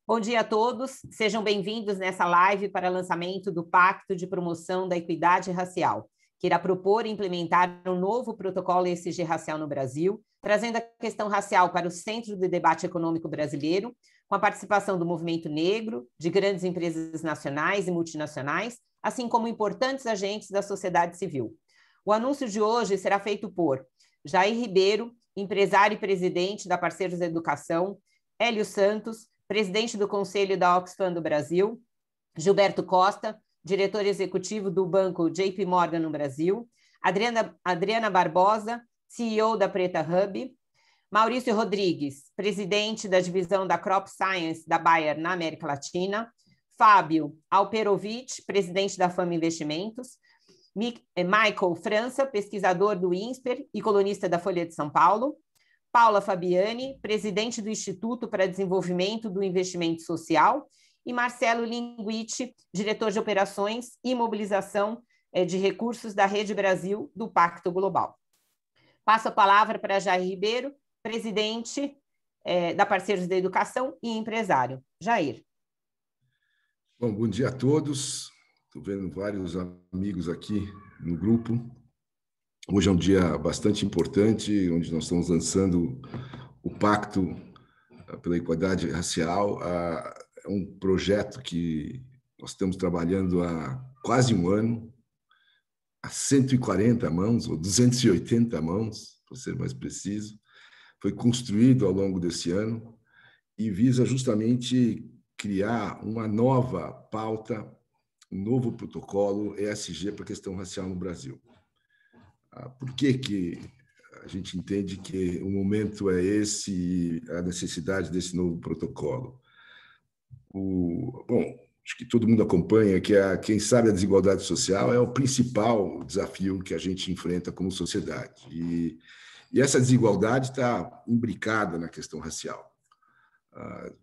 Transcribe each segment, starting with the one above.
Bom dia a todos, sejam bem-vindos nessa live para lançamento do Pacto de Promoção da Equidade Racial, que irá propor e implementar um novo protocolo ESG racial no Brasil, trazendo a questão racial para o centro do debate econômico brasileiro, com a participação do movimento negro, de grandes empresas nacionais e multinacionais, assim como importantes agentes da sociedade civil. O anúncio de hoje será feito por Jair Ribeiro, empresário e presidente da Parceiros da Educação, Hélio Santos, presidente do Conselho da Oxfam do Brasil, Gilberto Costa, diretor executivo do banco JP Morgan no Brasil, Adriana Barbosa, CEO da Preta Hub, Maurício Rodrigues, presidente da divisão da Crop Science da Bayer na América Latina, Fábio Alperovitch, presidente da Fama Investimentos, Michael França, pesquisador do INSPER e colunista da Folha de São Paulo, Paula Fabiani, presidente do Instituto para Desenvolvimento do Investimento Social, e Marcelo Linguitti, diretor de Operações e Mobilização de Recursos da Rede Brasil do Pacto Global. Passo a palavra para Jair Ribeiro, presidente da Parceiros da Educação e empresário. Jair. Bom dia a todos. Estou vendo vários amigos aqui no grupo. Hoje é um dia bastante importante, onde nós estamos lançando o Pacto pela Igualdade Racial. É um projeto que nós estamos trabalhando há quase um ano, a 140 mãos, ou 280 mãos, para ser mais preciso. Foi construído ao longo desse ano e visa justamente criar uma nova pauta, um novo protocolo ESG para a questão racial no Brasil. Por que a gente entende que o momento é esse, a necessidade desse novo protocolo? Bom, acho que todo mundo acompanha que quem sabe a desigualdade social é o principal desafio que a gente enfrenta como sociedade. E essa desigualdade está imbricada na questão racial.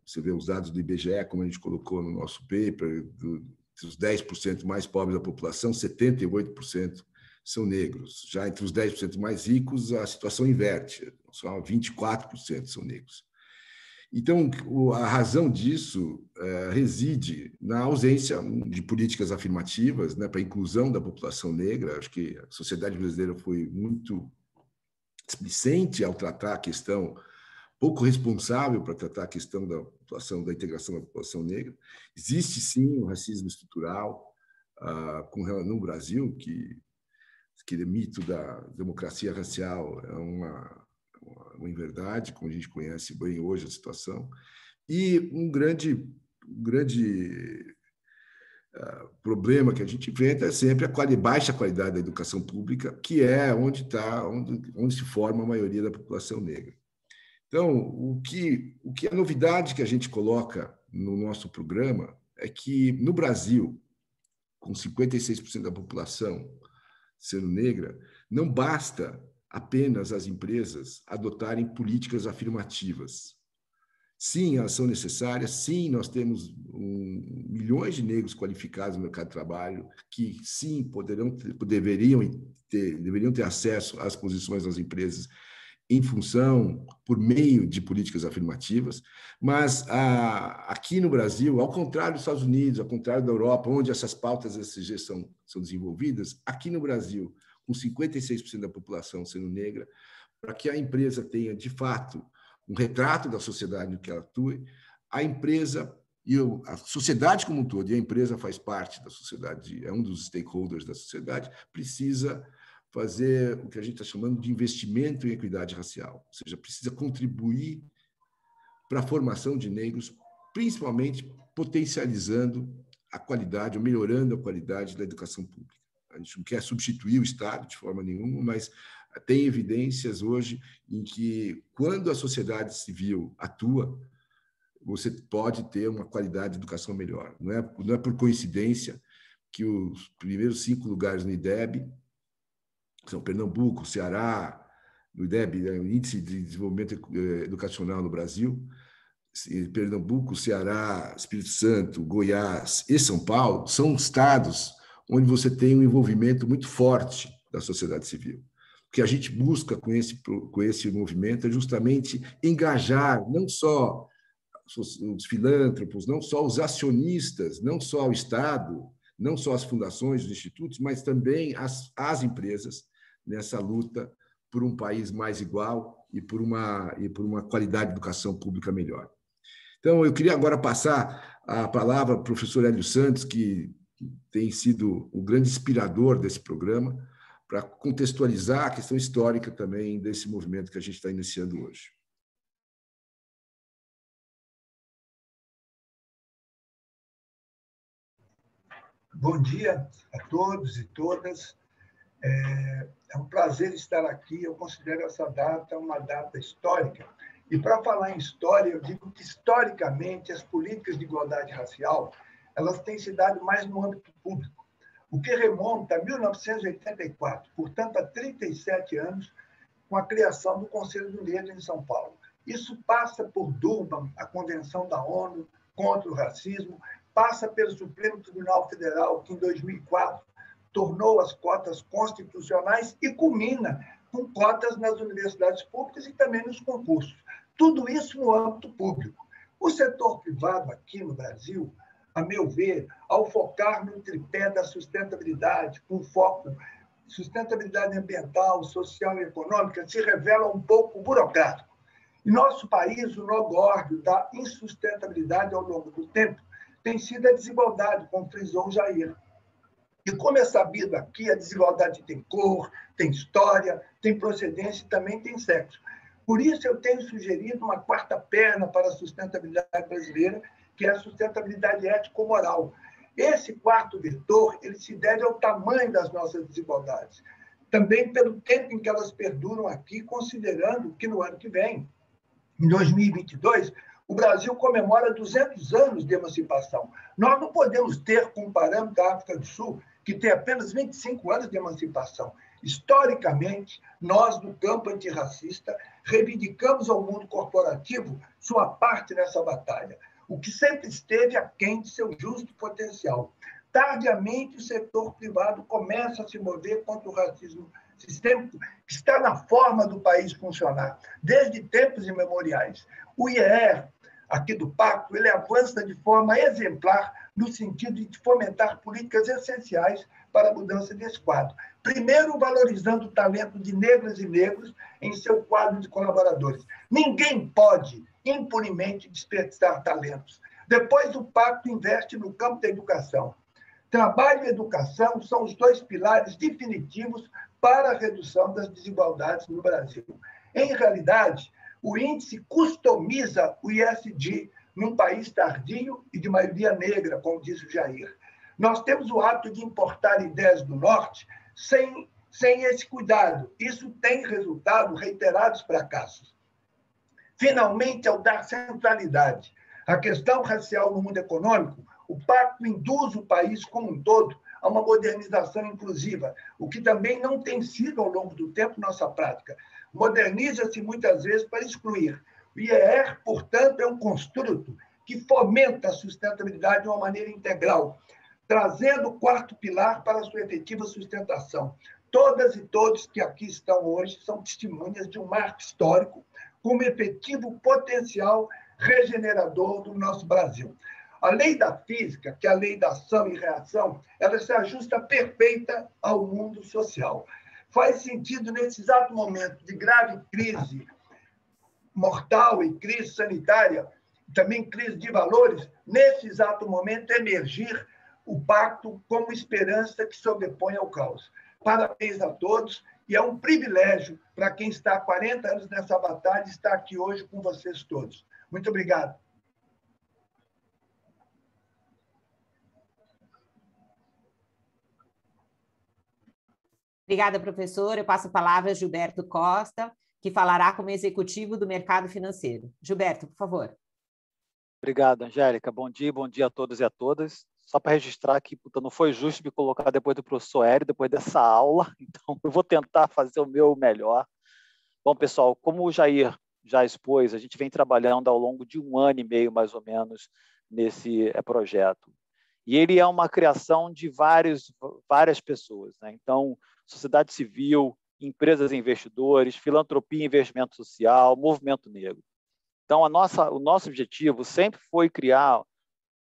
Você vê os dados do IBGE, como a gente colocou no nosso paper, dos 10% mais pobres da população, 78% são negros. Já entre os 10% mais ricos, a situação inverte, só 24% são negros. Então, a razão disso reside na ausência de políticas afirmativas, né, para a inclusão da população negra. Acho que a sociedade brasileira foi muito displicente ao tratar a questão, pouco responsável para tratar a questão da população, da integração da população negra. Existe, sim, o racismo estrutural no Brasil, que aquele mito da democracia racial é uma inverdade, como a gente conhece bem hoje a situação, e um grande problema que a gente enfrenta é sempre a baixa qualidade da educação pública, que é onde se forma a maioria da população negra. Então, o que a novidade que a gente coloca no nosso programa é que, no Brasil, com 56% da população sendo negra, não basta apenas as empresas adotarem políticas afirmativas. Sim, elas são necessárias, sim, nós temos milhões de negros qualificados no mercado de trabalho que, sim, deveriam ter acesso às posições das empresas por meio de políticas afirmativas, mas aqui no Brasil, ao contrário dos Estados Unidos, ao contrário da Europa, onde essas pautas ESG são desenvolvidas, aqui no Brasil, com 56% da população sendo negra, para que a empresa tenha, de fato, um retrato da sociedade no que ela atua, a empresa e a sociedade como um todo, e a empresa faz parte da sociedade, é um dos stakeholders da sociedade, precisa fazer o que a gente está chamando de investimento em equidade racial, ou seja, precisa contribuir para a formação de negros, principalmente potencializando a qualidade, ou melhorando a qualidade da educação pública. A gente não quer substituir o Estado de forma nenhuma, mas tem evidências hoje em que, quando a sociedade civil atua, você pode ter uma qualidade de educação melhor. Não é por coincidência que os primeiros 5 lugares no IDEB são Pernambuco, Ceará, no IDEB, o Índice de Desenvolvimento Educacional no Brasil, Pernambuco, Ceará, Espírito Santo, Goiás e São Paulo, são estados onde você tem um envolvimento muito forte da sociedade civil. O que a gente busca com esse movimento é justamente engajar não só os filântropos, não só os acionistas, não só o Estado, não só as fundações, os institutos, mas também as empresas nessa luta por um país mais igual e por uma qualidade de educação pública melhor. Então, eu queria agora passar a palavra ao professor Hélio Santos, que tem sido o grande inspirador desse programa, para contextualizar a questão histórica também desse movimento que a gente está iniciando hoje. Bom dia a todos e todas. É um prazer estar aqui. Eu considero essa data uma data histórica. E, para falar em história, eu digo que, historicamente, as políticas de igualdade racial elas têm se dado mais no âmbito público, o que remonta a 1984, portanto, há 37 anos, com a criação do Conselho do Negro em São Paulo. Isso passa por Durban, a Convenção da ONU contra o Racismo, passa pelo Supremo Tribunal Federal, que, em 2004, tornou as cotas constitucionais e culmina com cotas nas universidades públicas e também nos concursos. Tudo isso no âmbito público. O setor privado aqui no Brasil, a meu ver, ao focar no tripé da sustentabilidade, com foco em sustentabilidade ambiental, social e econômica, se revela um pouco burocrático. Em nosso país, o nó górdio da insustentabilidade ao longo do tempo tem sido a desigualdade, como frisou Jair. E como é sabido aqui, a desigualdade tem cor, tem história, tem procedência e também tem sexo. Por isso, eu tenho sugerido uma quarta perna para a sustentabilidade brasileira, que é a sustentabilidade ético-moral. Esse quarto vetor ele se deve ao tamanho das nossas desigualdades, também pelo tempo em que elas perduram aqui, considerando que no ano que vem, em 2022, o Brasil comemora 200 anos de emancipação. Nós não podemos ter, como parâmetro, a África do Sul, que tem apenas 25 anos de emancipação. Historicamente, nós, no campo antirracista, reivindicamos ao mundo corporativo sua parte nessa batalha, o que sempre esteve aquém de seu justo potencial. Tardiamente, o setor privado começa a se mover contra o racismo sistêmico, que está na forma do país funcionar, desde tempos imemoriais. O IER, aqui do Pacto, ele avança de forma exemplar no sentido de fomentar políticas essenciais para a mudança desse quadro. Primeiro, valorizando o talento de negras e negros em seu quadro de colaboradores. Ninguém pode, impunemente, desperdiçar talentos. Depois, o Pacto investe no campo da educação. Trabalho e educação são os dois pilares definitivos para a redução das desigualdades no Brasil. Em realidade, o índice customiza o ISD num país tardio e de maioria negra, como disse o Jair. Nós temos o hábito de importar ideias do Norte sem esse cuidado. Isso tem resultado reiterados fracassos. Finalmente, ao dar centralidade à questão racial no mundo econômico, o Pacto induz o país como um todo a uma modernização inclusiva, o que também não tem sido, ao longo do tempo, nossa prática. Moderniza-se muitas vezes para excluir. O IER, portanto, é um construto que fomenta a sustentabilidade de uma maneira integral, trazendo o quarto pilar para a sua efetiva sustentação. Todas e todos que aqui estão hoje são testemunhas de um marco histórico com um efetivo potencial regenerador do nosso Brasil. A lei da física, que é a lei da ação e reação, ela se ajusta perfeita ao mundo social. Faz sentido, nesse exato momento de grave crise mortal e crise sanitária, também crise de valores, nesse exato momento emergir o pacto como esperança que sobrepõe ao caos. Parabéns a todos e é um privilégio para quem está há 40 anos nessa batalha estar aqui hoje com vocês todos. Muito obrigado. Obrigada, professor. Eu passo a palavra a Gilberto Costa, que falará como executivo do mercado financeiro. Gilberto, por favor. Obrigado, Angélica. Bom dia a todos e a todas. Só para registrar que não foi justo me colocar depois do professor Hélio, depois dessa aula, então eu vou tentar fazer o meu melhor. Bom, pessoal, como o Jair já expôs, a gente vem trabalhando ao longo de 1 ano e meio, mais ou menos, nesse projeto. E ele é uma criação de várias pessoas, né? Então, sociedade civil, empresas e investidores, filantropia e investimento social, movimento negro. Então, o nosso objetivo sempre foi criar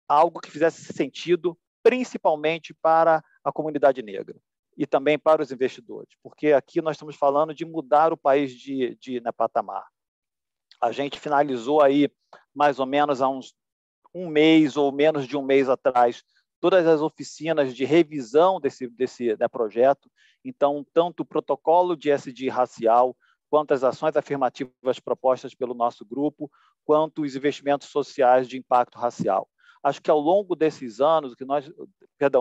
algo que fizesse sentido, principalmente para a comunidade negra e também para os investidores, porque aqui nós estamos falando de mudar o país de patamar. A gente finalizou aí, mais ou menos há um mês ou menos de um mês atrás, todas as oficinas de revisão desse projeto. Então, tanto o protocolo de ESG racial, quanto as ações afirmativas propostas pelo nosso grupo, quanto os investimentos sociais de impacto racial. Acho que ao longo desses anos,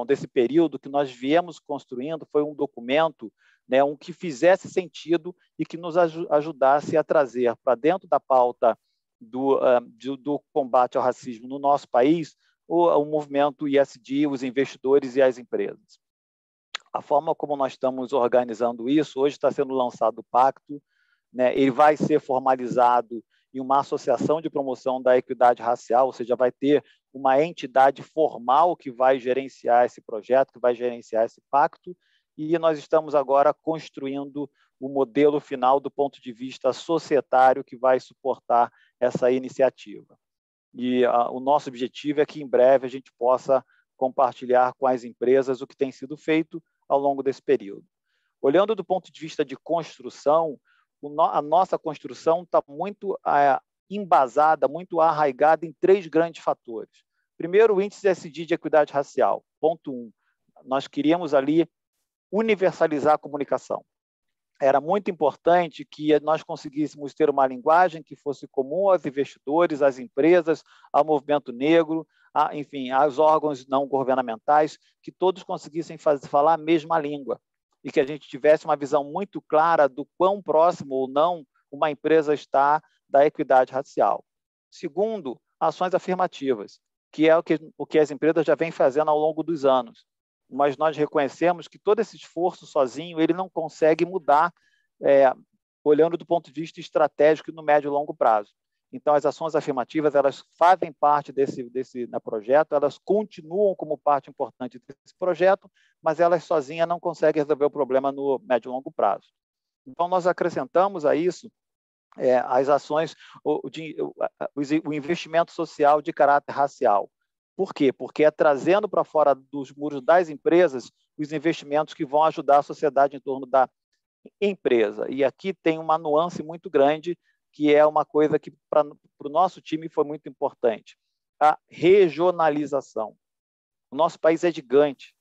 desse período que nós viemos construindo, foi um documento, né, que fizesse sentido e que nos ajudasse a trazer para dentro da pauta do combate ao racismo no nosso país o movimento ESG, os investidores e as empresas. A forma como nós estamos organizando isso, hoje está sendo lançado o pacto, né, ele vai ser formalizado em uma associação de promoção da equidade racial, ou seja, vai ter uma entidade formal que vai gerenciar esse projeto, que vai gerenciar esse pacto, e nós estamos agora construindo o modelo final do ponto de vista societário que vai suportar essa iniciativa. E o nosso objetivo é que, em breve, a gente possa compartilhar com as empresas o que tem sido feito ao longo desse período. Olhando do ponto de vista de construção, a nossa construção está muito embasada, muito arraigada em 3 grandes fatores. Primeiro, o índice ESG de equidade racial. Ponto 1. Nós queríamos ali universalizar a comunicação. Era muito importante que nós conseguíssemos ter uma linguagem que fosse comum aos investidores, às empresas, ao movimento negro, enfim, aos órgãos não governamentais, que todos conseguissem falar a mesma língua e que a gente tivesse uma visão muito clara do quão próximo ou não uma empresa está da equidade racial. Segundo, ações afirmativas, que é o que as empresas já vêm fazendo ao longo dos anos. Mas nós reconhecemos que todo esse esforço sozinho ele não consegue mudar, olhando do ponto de vista estratégico no médio e longo prazo. Então, as ações afirmativas elas fazem parte desse projeto, elas continuam como parte importante desse projeto, mas elas sozinhas não conseguem resolver o problema no médio e longo prazo. Então, nós acrescentamos a isso as ações, o investimento social de caráter racial. Por quê? Porque é trazendo para fora dos muros das empresas os investimentos que vão ajudar a sociedade em torno da empresa. E aqui tem uma nuance muito grande, que é uma coisa que para o nosso time foi muito importante. A regionalização. O nosso país é gigante.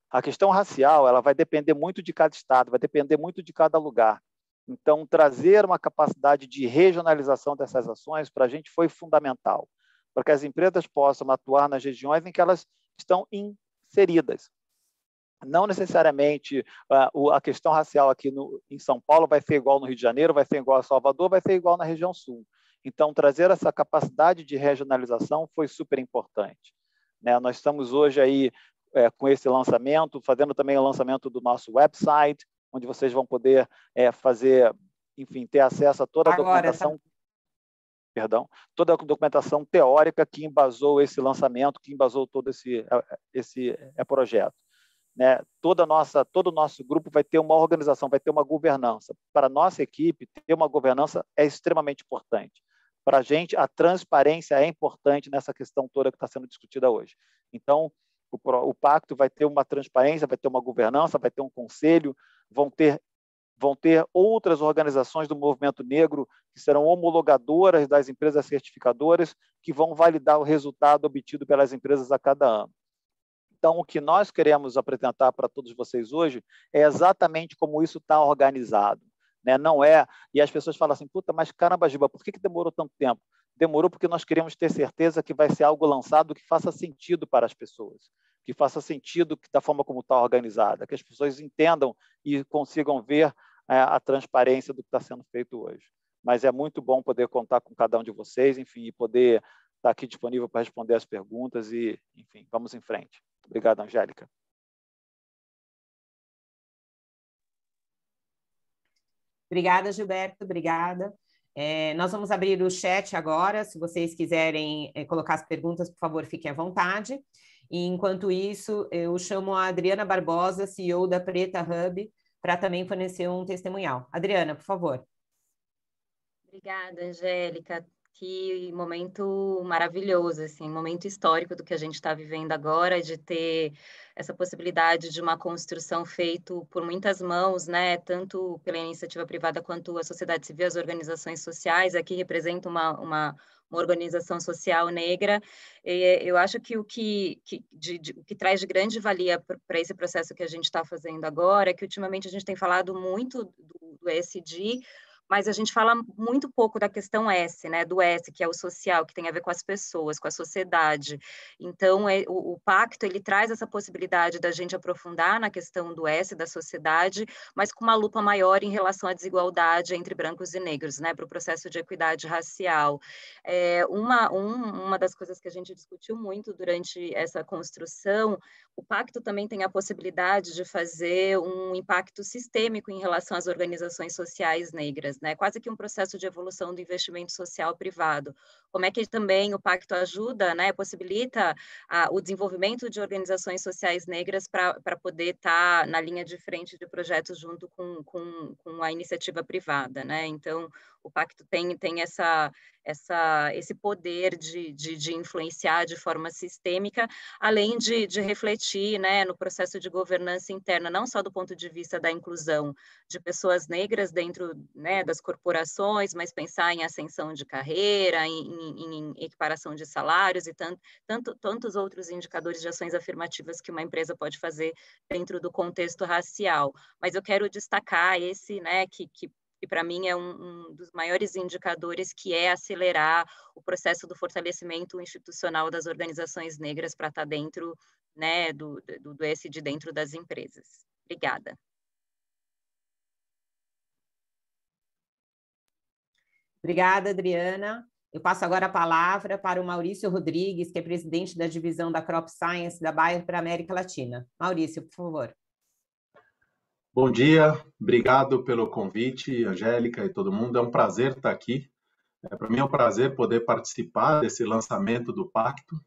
A questão racial ela vai depender muito de cada estado, vai depender muito de cada lugar. Então, trazer uma capacidade de regionalização dessas ações para a gente foi fundamental, para que as empresas possam atuar nas regiões em que elas estão inseridas. Não necessariamente a questão racial aqui em São Paulo vai ser igual no Rio de Janeiro, vai ser igual a Salvador, vai ser igual na região sul. Então, trazer essa capacidade de regionalização foi super importante. Né? Nós estamos hoje aí com esse lançamento, fazendo também o lançamento do nosso website, onde vocês vão poder fazer, enfim, ter acesso a toda a documentação, toda a documentação teórica que embasou esse lançamento, que embasou todo esse projeto. Né? Todo o nosso grupo vai ter uma organização, vai ter uma governança. Para a nossa equipe, ter uma governança é extremamente importante. Para a gente, a transparência é importante nessa questão toda que está sendo discutida hoje. Então, o pacto vai ter uma transparência, vai ter uma governança, vai ter um conselho, vão ter outras organizações do movimento negro que serão homologadoras das empresas certificadoras que vão validar o resultado obtido pelas empresas a cada ano. Então, o que nós queremos apresentar para todos vocês hoje é exatamente como isso está organizado. Né? Não é... E as pessoas falam assim, puta, mas caramba, Giba, por que demorou tanto tempo? Demorou porque nós queremos ter certeza que vai ser algo lançado que faça sentido para as pessoas, que faça sentido da forma como está organizada, que as pessoas entendam e consigam ver a transparência do que está sendo feito hoje. Mas é muito bom poder contar com cada um de vocês, enfim, e poder estar aqui disponível para responder as perguntas e, enfim, vamos em frente. Obrigado, Angélica. Obrigada, Gilberto, obrigada. Nós vamos abrir o chat agora, se vocês quiserem colocar as perguntas, por favor, fiquem à vontade. E, enquanto isso, eu chamo a Adriana Barbosa, CEO da Preta Hub, para também fornecer um testemunhal. Adriana, por favor. Obrigada, Angélica. Que momento maravilhoso, assim, momento histórico do que a gente está vivendo agora, de ter essa possibilidade de uma construção feita por muitas mãos, né, tanto pela iniciativa privada quanto a sociedade civil, as organizações sociais. Aqui representa uma organização social negra. E eu acho que o que traz de grande valia para esse processo que a gente está fazendo agora é que ultimamente a gente tem falado muito do ESG, mas a gente fala muito pouco da questão S, né, do S, que é o social, que tem a ver com as pessoas, com a sociedade. Então, o pacto, ele traz essa possibilidade da gente aprofundar na questão do S, da sociedade, mas com uma lupa maior em relação à desigualdade entre brancos e negros, né, para o processo de equidade racial. Uma das coisas que a gente discutiu muito durante essa construção, o pacto também tem a possibilidade de fazer um impacto sistêmico em relação às organizações sociais negras, né? Quase que um processo de evolução do investimento social privado. Como é que também o pacto ajuda, né, possibilita o desenvolvimento de organizações sociais negras para poder estar na linha de frente de projetos junto com a iniciativa privada, né? Então, o pacto tem esse poder de influenciar de forma sistêmica, além de refletir, né, no processo de governança interna, não só do ponto de vista da inclusão de pessoas negras dentro, né, das corporações, mas pensar em ascensão de carreira, em equiparação de salários e tantos outros indicadores de ações afirmativas que uma empresa pode fazer dentro do contexto racial. Mas eu quero destacar esse, né, que para mim é um dos maiores indicadores, que é acelerar o processo do fortalecimento institucional das organizações negras para estar dentro, né, do ESG dentro das empresas. Obrigada. Obrigada, Adriana. Eu passo agora a palavra para o Maurício Rodrigues, que é presidente da divisão da Crop Science da Bayer para a América Latina. Maurício, por favor. Bom dia, obrigado pelo convite, Angélica e todo mundo. É um prazer estar aqui. Para mim é um prazer poder participar desse lançamento do Pacto.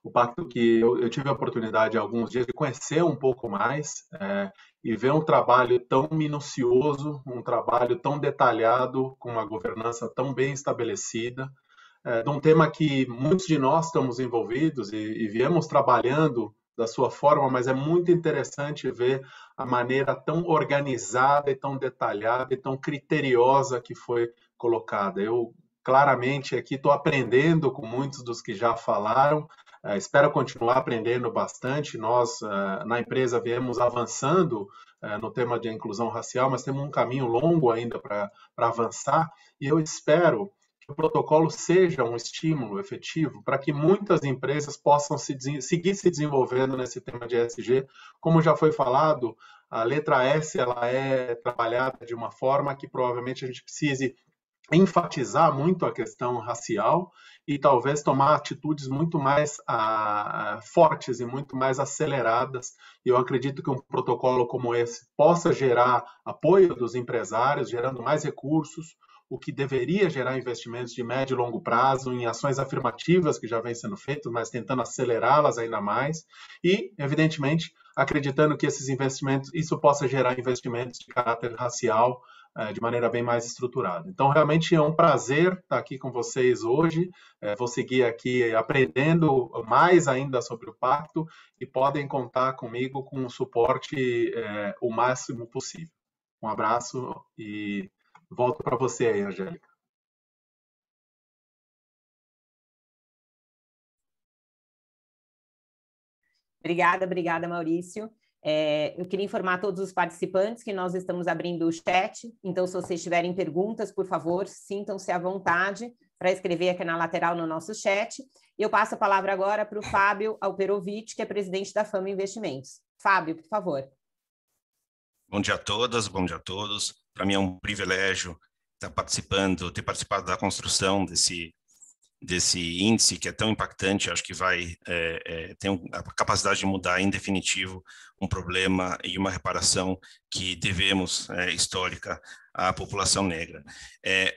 O Pacto que eu tive a oportunidade há alguns dias de conhecer um pouco mais e ver um trabalho tão minucioso, um trabalho tão detalhado, com uma governança tão bem estabelecida, de um tema que muitos de nós estamos envolvidos e viemos trabalhando da sua forma, mas é muito interessante ver a maneira tão organizada e tão detalhada e tão criteriosa que foi colocada. Eu claramente aqui estou aprendendo com muitos dos que já falaram, espero continuar aprendendo bastante. Nós, na empresa, viemos avançando no tema de inclusão racial, mas temos um caminho longo ainda para avançar, e eu espero que o protocolo seja um estímulo efetivo para que muitas empresas possam seguir se desenvolvendo nesse tema de ESG. Como já foi falado, a letra S ela é trabalhada de uma forma que provavelmente a gente precise enfatizar muito a questão racial e talvez tomar atitudes muito mais fortes e muito mais aceleradas. E eu acredito que um protocolo como esse possa gerar apoio dos empresários, gerando mais recursos, o que deveria gerar investimentos de médio e longo prazo em ações afirmativas que já vêm sendo feitas, mas tentando acelerá-las ainda mais e, evidentemente, acreditando que esses investimentos, isso possa gerar investimentos de caráter racial de maneira bem mais estruturada. Então, realmente é um prazer estar aqui com vocês hoje. Vou seguir aqui aprendendo mais ainda sobre o Pacto e podem contar comigo com o suporte o máximo possível. Um abraço e volto para você aí, Angélica. Obrigada, Maurício. Eu queria informar todos os participantes que nós estamos abrindo o chat, então se vocês tiverem perguntas, por favor, sintam-se à vontade para escrever aqui na lateral no nosso chat. Eu passo a palavra agora para o Fábio Alperovitch, que é presidente da Fama Investimentos. Fábio, por favor. Bom dia a todas, bom dia a todos. Para mim é um privilégio ter participado da construção desse índice que é tão impactante. Acho que vai ter a capacidade de mudar em definitivo um problema e uma reparação que devemos, histórica, à população negra.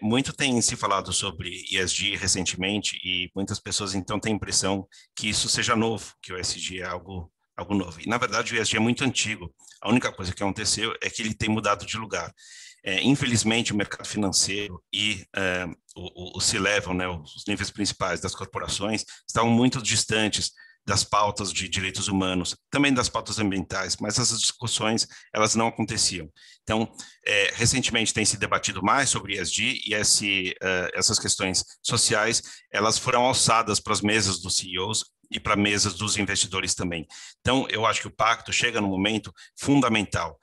Muito tem se falado sobre ESG recentemente e muitas pessoas então têm a impressão que isso seja novo, que o ESG é algo algo novo. E, na verdade, o ESG é muito antigo. A única coisa que aconteceu é que ele tem mudado de lugar. Infelizmente, o mercado financeiro e o C-level, né, os níveis principais das corporações, estavam muito distantes das pautas de direitos humanos, também das pautas ambientais, mas essas discussões, elas não aconteciam. Então, recentemente tem se debatido mais sobre ESG e essas questões sociais, elas foram alçadas para as mesas dos CEOs e para mesas dos investidores também. Então, eu acho que o pacto chega num momento fundamental.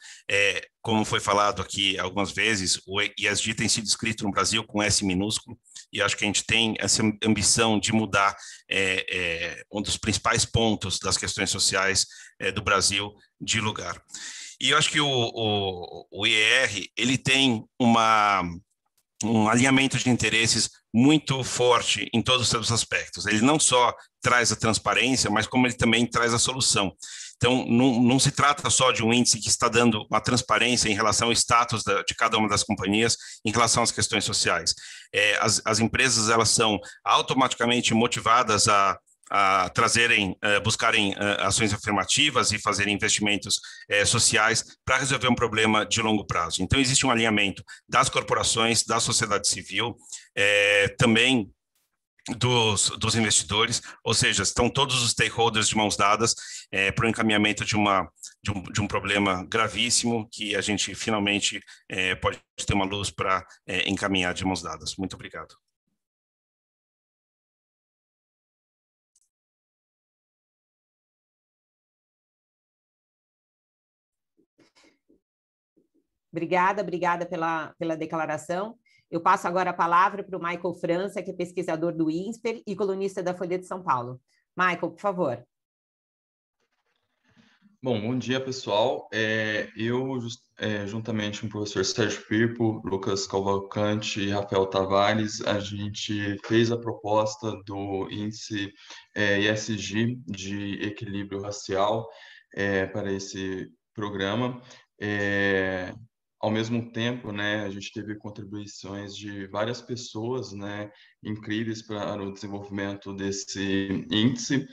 Como foi falado aqui algumas vezes, o ESG tem sido escrito no Brasil com S minúsculo, e acho que a gente tem essa ambição de mudar um dos principais pontos das questões sociais do Brasil de lugar. E eu acho que o IER, ele tem um alinhamento de interesses muito forte em todos os seus aspectos. Ele não só traz a transparência, mas como ele também traz a solução. Então, não se trata só de um índice que está dando uma transparência em relação ao status de cada uma das companhias em relação às questões sociais. As empresas, elas são automaticamente motivadas a buscarem ações afirmativas e fazerem investimentos sociais para resolver um problema de longo prazo. Então, existe um alinhamento das corporações, da sociedade civil, também dos investidores, ou seja, estão todos os stakeholders de mãos dadas para o encaminhamento de um problema gravíssimo que a gente finalmente pode ter uma luz para encaminhar de mãos dadas. Muito obrigado. Obrigada pela declaração. Eu passo agora a palavra para o Michael França, que é pesquisador do INSPER e colunista da Folha de São Paulo. Michael, por favor. Bom dia, pessoal. Eu, juntamente com o professor Sérgio Firpo, Lucas Cavalcante e Rafael Tavares, a gente fez a proposta do índice ESG de equilíbrio racial para esse programa. Ao mesmo tempo, né, a gente teve contribuições de várias pessoas, né, incríveis para o desenvolvimento desse índice.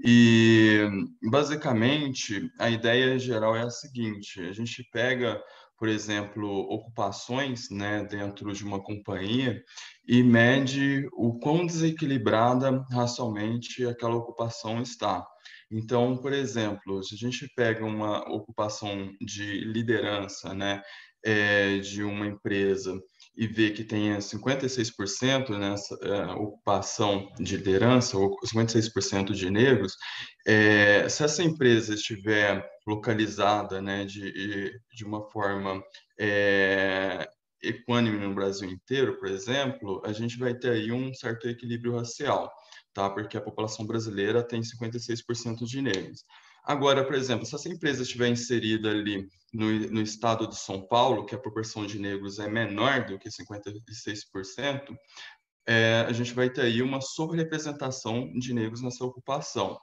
E, basicamente, a ideia geral é a seguinte: a gente pega, por exemplo, ocupações, né, dentro de uma companhia e mede o quão desequilibrada racialmente aquela ocupação está. Então, por exemplo, se a gente pega uma ocupação de liderança, né, de uma empresa e vê que tenha 56% nessa ocupação de liderança, ou 56% de negros, se essa empresa estiver localizada, né, de uma forma equânime no Brasil inteiro, por exemplo, a gente vai ter aí um certo equilíbrio racial, tá? Porque a população brasileira tem 56% de negros. Agora, por exemplo, se essa empresa estiver inserida ali no estado de São Paulo, que a proporção de negros é menor do que 56%, a gente vai ter aí uma sobre-representação de negros nessa ocupação.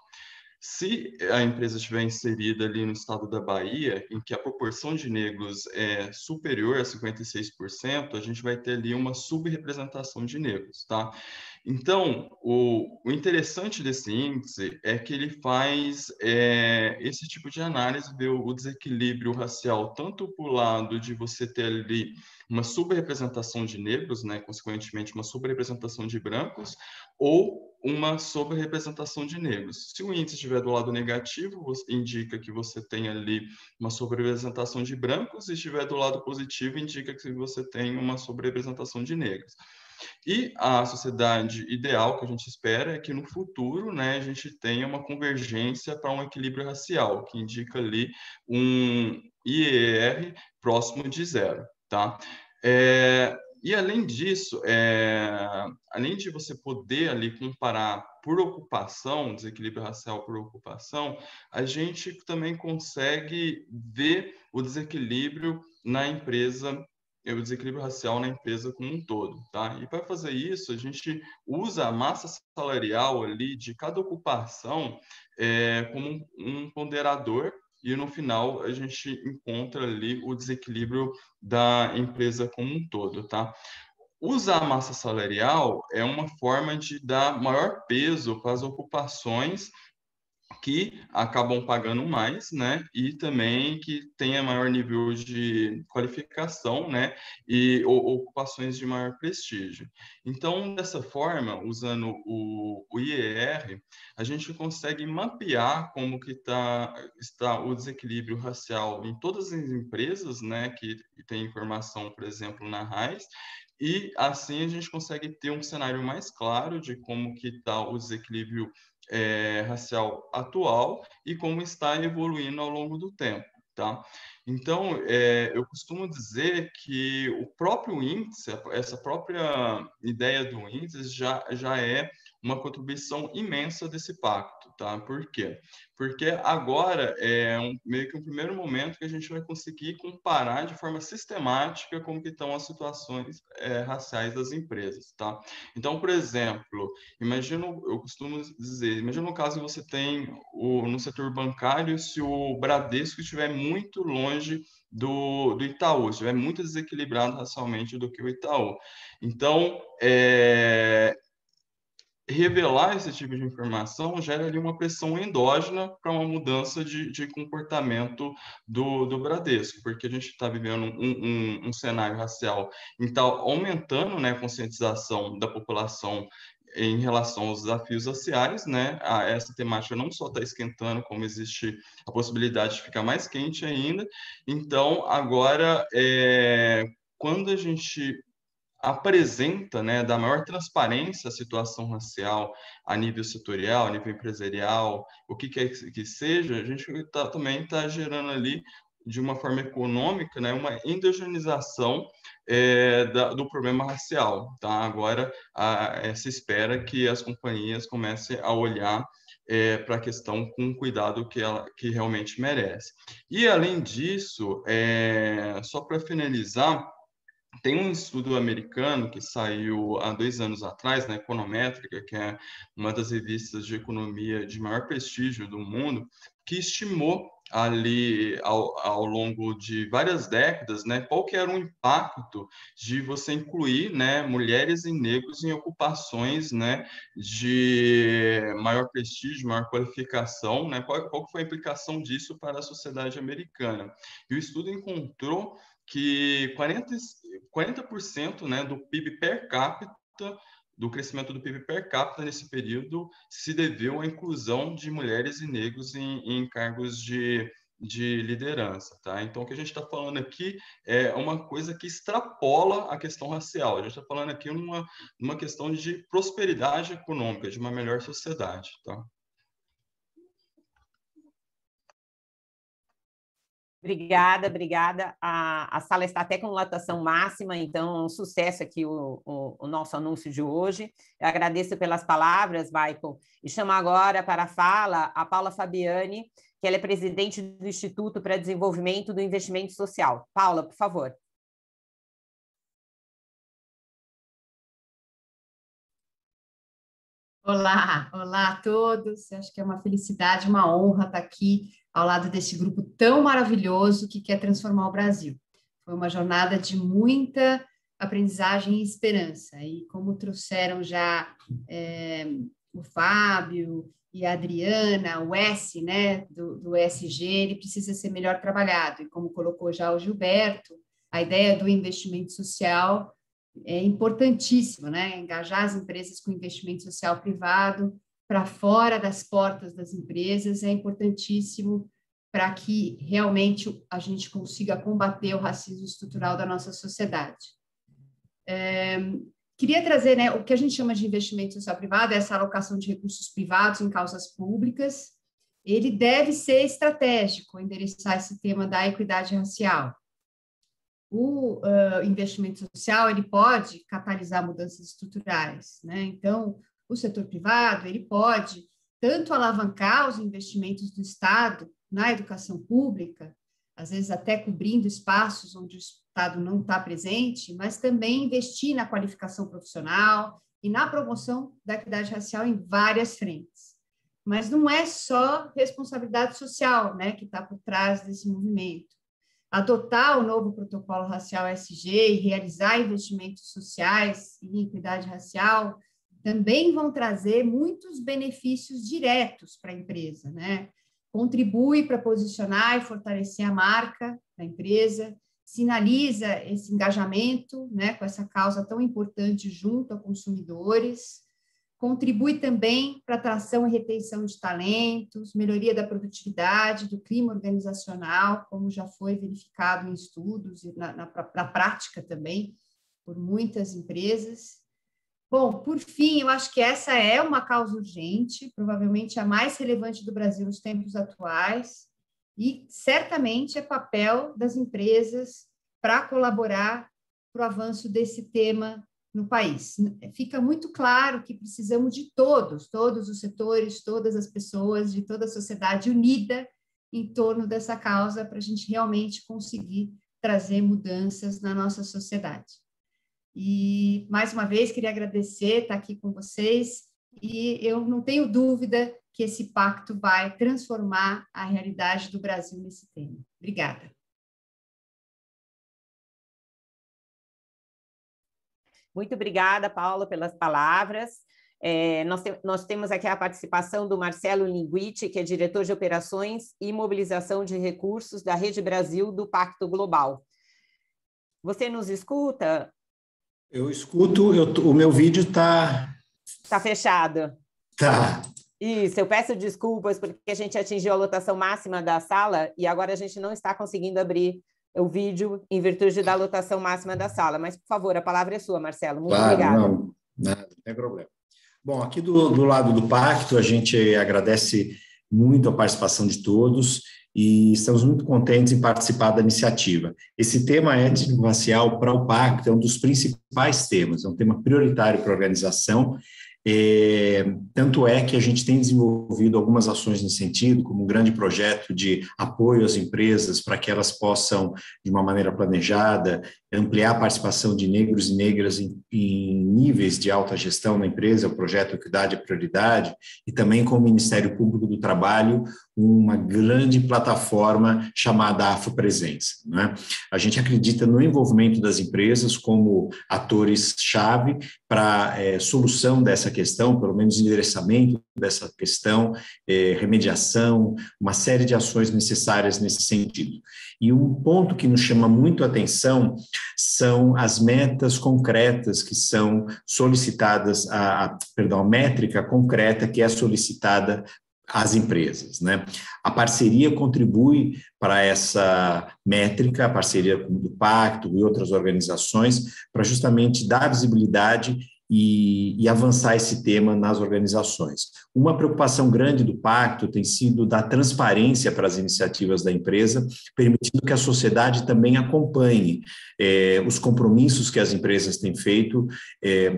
Se a empresa estiver inserida ali no estado da Bahia, em que a proporção de negros é superior a 56%, a gente vai ter ali uma subrepresentação de negros, tá? Então, o interessante desse índice é que ele faz esse tipo de análise, ver o desequilíbrio racial, tanto para o lado de você ter ali uma subrepresentação de negros, né, consequentemente uma subrepresentação de brancos, ou uma sobre-representação de negros. Se o índice estiver do lado negativo, indica que você tem ali uma sobre-representação de brancos, e se estiver do lado positivo, indica que você tem uma sobre-representação de negros. E a sociedade ideal que a gente espera é que no futuro, né, a gente tenha uma convergência para um equilíbrio racial, que indica ali um IER próximo de zero, tá? E além disso, além de você poder ali comparar por ocupação, desequilíbrio racial por ocupação, a gente também consegue ver o desequilíbrio na empresa, o desequilíbrio racial na empresa como um todo, tá? E para fazer isso, a gente usa a massa salarial ali de cada ocupação como um ponderador, e no final a gente encontra ali o desequilíbrio da empresa como um todo, tá? Usar a massa salarial é uma forma de dar maior peso para as ocupações que acabam pagando mais, né, e também que tenha maior nível de qualificação, né, e ocupações de maior prestígio. Então, dessa forma, usando o IER, a gente consegue mapear como que está o desequilíbrio racial em todas as empresas, né, que tem informação, por exemplo, na RAIS, e assim a gente consegue ter um cenário mais claro de como que está o desequilíbrio racial atual e como está evoluindo ao longo do tempo, tá? Então, eu costumo dizer que o próprio índice, essa própria ideia do índice já é uma contribuição imensa desse pacto, tá? Por quê? Porque agora meio que um primeiro momento que a gente vai conseguir comparar de forma sistemática como que estão as situações raciais das empresas, tá? Então, por exemplo, eu costumo dizer, imagina um caso que você tem no setor bancário, se o Bradesco estiver muito longe do Itaú, estiver muito desequilibrado racialmente do que o Itaú. Então, revelar esse tipo de informação gera ali uma pressão endógena para uma mudança de comportamento do Bradesco, porque a gente está vivendo um cenário racial em que está aumentando, né, a conscientização da população em relação aos desafios raciais, né? Essa temática não só está esquentando, como existe a possibilidade de ficar mais quente ainda. Então, agora, quando a gente apresenta, né, da maior transparência a situação racial a nível setorial, a nível empresarial, o que quer que seja, a gente também está gerando ali, de uma forma econômica, né, uma endogenização do problema racial. Tá? Agora, se espera que as companhias comecem a olhar para a questão com o cuidado que realmente merece. E, além disso, só para finalizar, tem um estudo americano que saiu há 2 anos atrás, na Econométrica, que é uma das revistas de economia de maior prestígio do mundo, que estimou ali ao longo de várias décadas, né, qual que era o impacto de você incluir, né, mulheres e negros em ocupações, né, de maior prestígio, maior qualificação, né, qual que foi a implicação disso para a sociedade americana. E o estudo encontrou que 40%, né, do PIB per capita, do crescimento do PIB per capita nesse período, se deveu à inclusão de mulheres e negros em cargos de liderança, tá? Então, o que a gente está falando aqui é uma coisa que extrapola a questão racial. A gente está falando aqui numa questão de prosperidade econômica, de uma melhor sociedade, tá? Obrigada, obrigada. A sala está até com lotação máxima, então um sucesso aqui o nosso anúncio de hoje. Eu agradeço pelas palavras, Michael, e chamo agora para a fala a Paula Fabiani, que ela é presidente do Instituto para Desenvolvimento do Investimento Social. Paula, por favor. Olá, olá a todos. Acho que é uma felicidade, uma honra estar aqui ao lado desse grupo tão maravilhoso que quer transformar o Brasil. Foi uma jornada de muita aprendizagem e esperança. E como trouxeram já o Fábio e a Adriana, o S, né, do ESG, ele precisa ser melhor trabalhado. E como colocou já o Gilberto, a ideia do investimento social é importantíssimo, né? Engajar as empresas com investimento social privado para fora das portas das empresas é importantíssimo para que realmente a gente consiga combater o racismo estrutural da nossa sociedade. Queria trazer, né, o que a gente chama de investimento social privado, essa alocação de recursos privados em causas públicas. Ele deve ser estratégico, endereçar esse tema da equidade racial. O investimento social ele pode catalisar mudanças estruturais, né? Então, o setor privado ele pode tanto alavancar os investimentos do Estado na educação pública, às vezes até cobrindo espaços onde o Estado não está presente, mas também investir na qualificação profissional e na promoção da equidade racial em várias frentes. Mas não é só responsabilidade social, né, que está por trás desse movimento. Adotar o novo protocolo racial ESG e realizar investimentos sociais em equidade racial também vão trazer muitos benefícios diretos para a empresa, né? Contribui para posicionar e fortalecer a marca da empresa, sinaliza esse engajamento, né, com essa causa tão importante junto a consumidores, contribui também para a atração e retenção de talentos, melhoria da produtividade, do clima organizacional, como já foi verificado em estudos e na prática também, por muitas empresas. Bom, por fim, eu acho que essa é uma causa urgente, provavelmente a mais relevante do Brasil nos tempos atuais, e certamente é papel das empresas para colaborar para o avanço desse tema no país. Fica muito claro que precisamos de todos os setores, todas as pessoas, de toda a sociedade unida em torno dessa causa para a gente realmente conseguir trazer mudanças na nossa sociedade. E, mais uma vez, queria agradecer estar aqui com vocês e eu não tenho dúvida que esse pacto vai transformar a realidade do Brasil nesse tema. Obrigada. Muito obrigada, Paula, pelas palavras. Nós temos aqui a participação do Marcelo Linguitti, que é diretor de operações e mobilização de recursos da Rede Brasil do Pacto Global. Você nos escuta? Eu escuto, o meu vídeo está... Está fechado. Tá. Isso, eu peço desculpas porque a gente atingiu a lotação máxima da sala e agora a gente não está conseguindo abrir o vídeo em virtude da lotação máxima da sala. Mas, por favor, a palavra é sua, Marcelo. Muito obrigada. Não tem problema. Bom, aqui do lado do Pacto, a gente agradece muito a participação de todos e estamos muito contentes em participar da iniciativa. Esse tema étnico-racial para o Pacto é um dos principais temas, é um tema prioritário para a organização. Tanto é que a gente tem desenvolvido algumas ações nesse sentido, como um grande projeto de apoio às empresas para que elas possam, de uma maneira planejada, ampliar a participação de negros e negras em níveis de alta gestão na empresa, o projeto Equidade é Prioridade, e também com o Ministério Público do Trabalho, uma grande plataforma chamada Afropresença, né? A gente acredita no envolvimento das empresas como atores-chave para solução dessa questão, pelo menos endereçamento dessa questão, remediação, uma série de ações necessárias nesse sentido. E um ponto que nos chama muito a atenção são as metas concretas que são solicitadas, a métrica concreta que é solicitada às empresas, né? A parceria contribui para essa métrica, a parceria do Pacto e outras organizações, para justamente dar visibilidade e avançar esse tema nas organizações. Uma preocupação grande do Pacto tem sido dar transparência para as iniciativas da empresa, permitindo que a sociedade também acompanhe os compromissos que as empresas têm feito,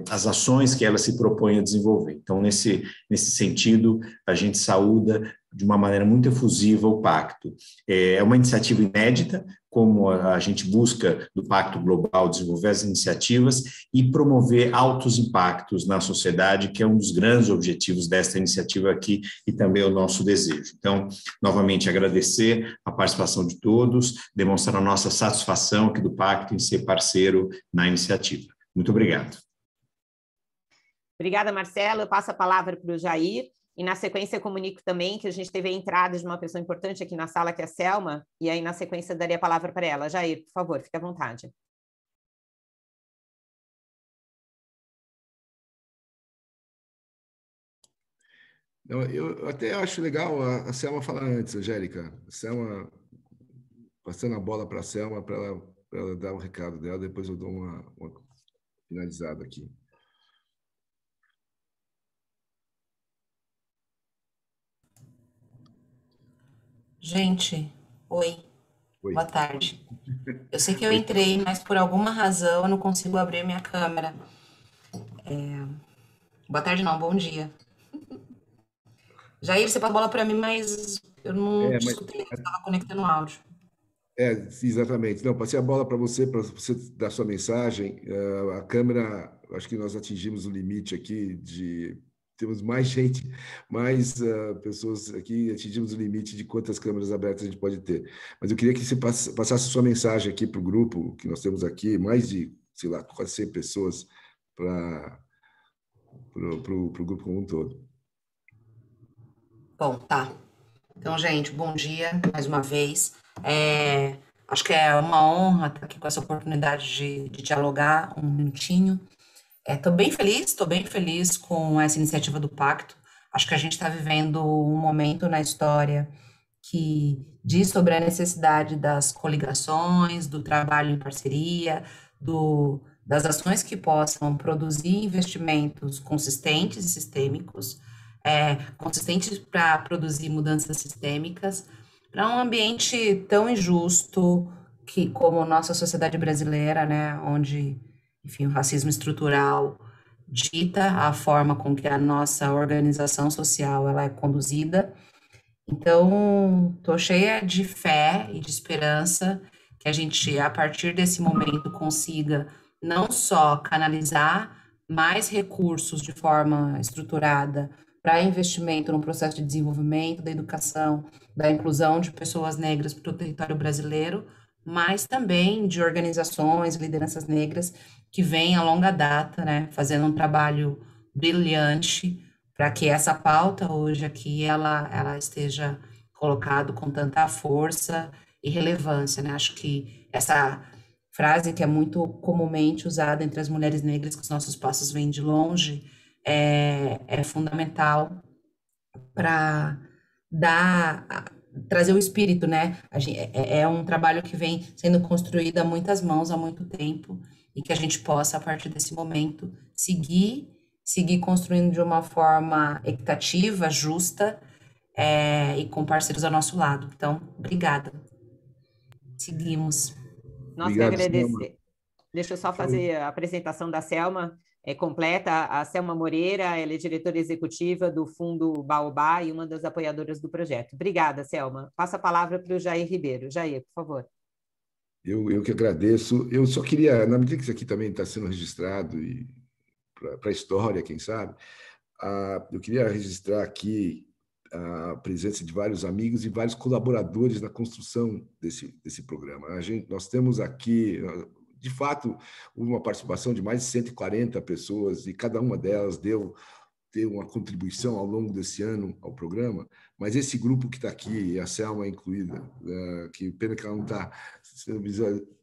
as ações que elas se propõem a desenvolver. Então, nesse sentido, a gente saúda de uma maneira muito efusiva o Pacto. É uma iniciativa inédita, como a gente busca do Pacto Global desenvolver as iniciativas e promover altos impactos na sociedade, que é um dos grandes objetivos desta iniciativa aqui e também o nosso desejo. Então, novamente, agradecer a participação de todos, demonstrar a nossa satisfação aqui do Pacto em ser parceiro na iniciativa. Muito obrigado. Obrigada, Marcelo. Eu passo a palavra para o Jair. E, na sequência, eu comunico também que a gente teve a entrada de uma pessoa importante aqui na sala, que é a Selma, e aí, na sequência, daria a palavra para ela. Jair, por favor, fique à vontade. Eu até acho legal a Selma falar antes, Angélica. A Selma, passando a bola para a Selma, para ela dar o recado dela, depois eu dou uma finalizada aqui. Gente, oi. Boa tarde. Eu sei que eu entrei, mas por alguma razão eu não consigo abrir minha câmera. Boa tarde não, bom dia. Jair, você passou a bola para mim, mas eu não escutei, eu estava conectando o áudio. Exatamente. Não, passei a bola para você dar sua mensagem. A câmera, acho que nós atingimos o limite aqui temos mais gente, mais pessoas aqui, atingimos o limite de quantas câmeras abertas a gente pode ter. Mas eu queria que você passasse sua mensagem aqui para o grupo que nós temos aqui, mais de, sei lá, quase 100 pessoas, para pro grupo como um todo. Bom, tá. Então, gente, bom dia mais uma vez. Acho que é uma honra estar aqui com essa oportunidade de dialogar um minutinho. Estou bem feliz com essa iniciativa do Pacto. Acho que a gente está vivendo um momento na história que diz sobre a necessidade das coligações, do trabalho em parceria, das ações que possam produzir investimentos consistentes e sistêmicos, consistentes para produzir mudanças sistêmicas, para um ambiente tão injusto como nossa sociedade brasileira, né, onde, enfim, o racismo estrutural dita a forma com que a nossa organização social ela é conduzida. Então, estou cheia de fé e de esperança que a gente, a partir desse momento, consiga não só canalizar mais recursos de forma estruturada para investimento no processo de desenvolvimento da educação, da inclusão de pessoas negras para o território brasileiro, mas também de organizações, lideranças negras que vêm a longa data, né, fazendo um trabalho brilhante para que essa pauta hoje aqui ela esteja colocada com tanta força e relevância, né? Acho que essa frase que é muito comumente usada entre as mulheres negras, que os nossos passos vêm de longe, é fundamental para trazer o espírito, né? É um trabalho que vem sendo construído a muitas mãos há muito tempo e que a gente possa, a partir desse momento, seguir construindo de uma forma equitativa, justa, e com parceiros ao nosso lado. Então, obrigada. Seguimos. Nós que agradecer. Deixa eu só fazer a apresentação da Selma completa. A Selma Moreira, ela é diretora executiva do Fundo Baobá e uma das apoiadoras do projeto. Obrigada, Selma. Passa a palavra para o Jair Ribeiro. Jair, por favor. Eu que agradeço. Eu só queria, na medida que isso aqui também está sendo registrado e para a história, quem sabe, eu queria registrar aqui a presença de vários amigos e vários colaboradores na construção desse programa. Nós temos aqui, de fato, uma participação de mais de 140 pessoas e cada uma delas deu uma contribuição ao longo desse ano ao programa, mas esse grupo que está aqui, a Selma incluída, que pena que ela não está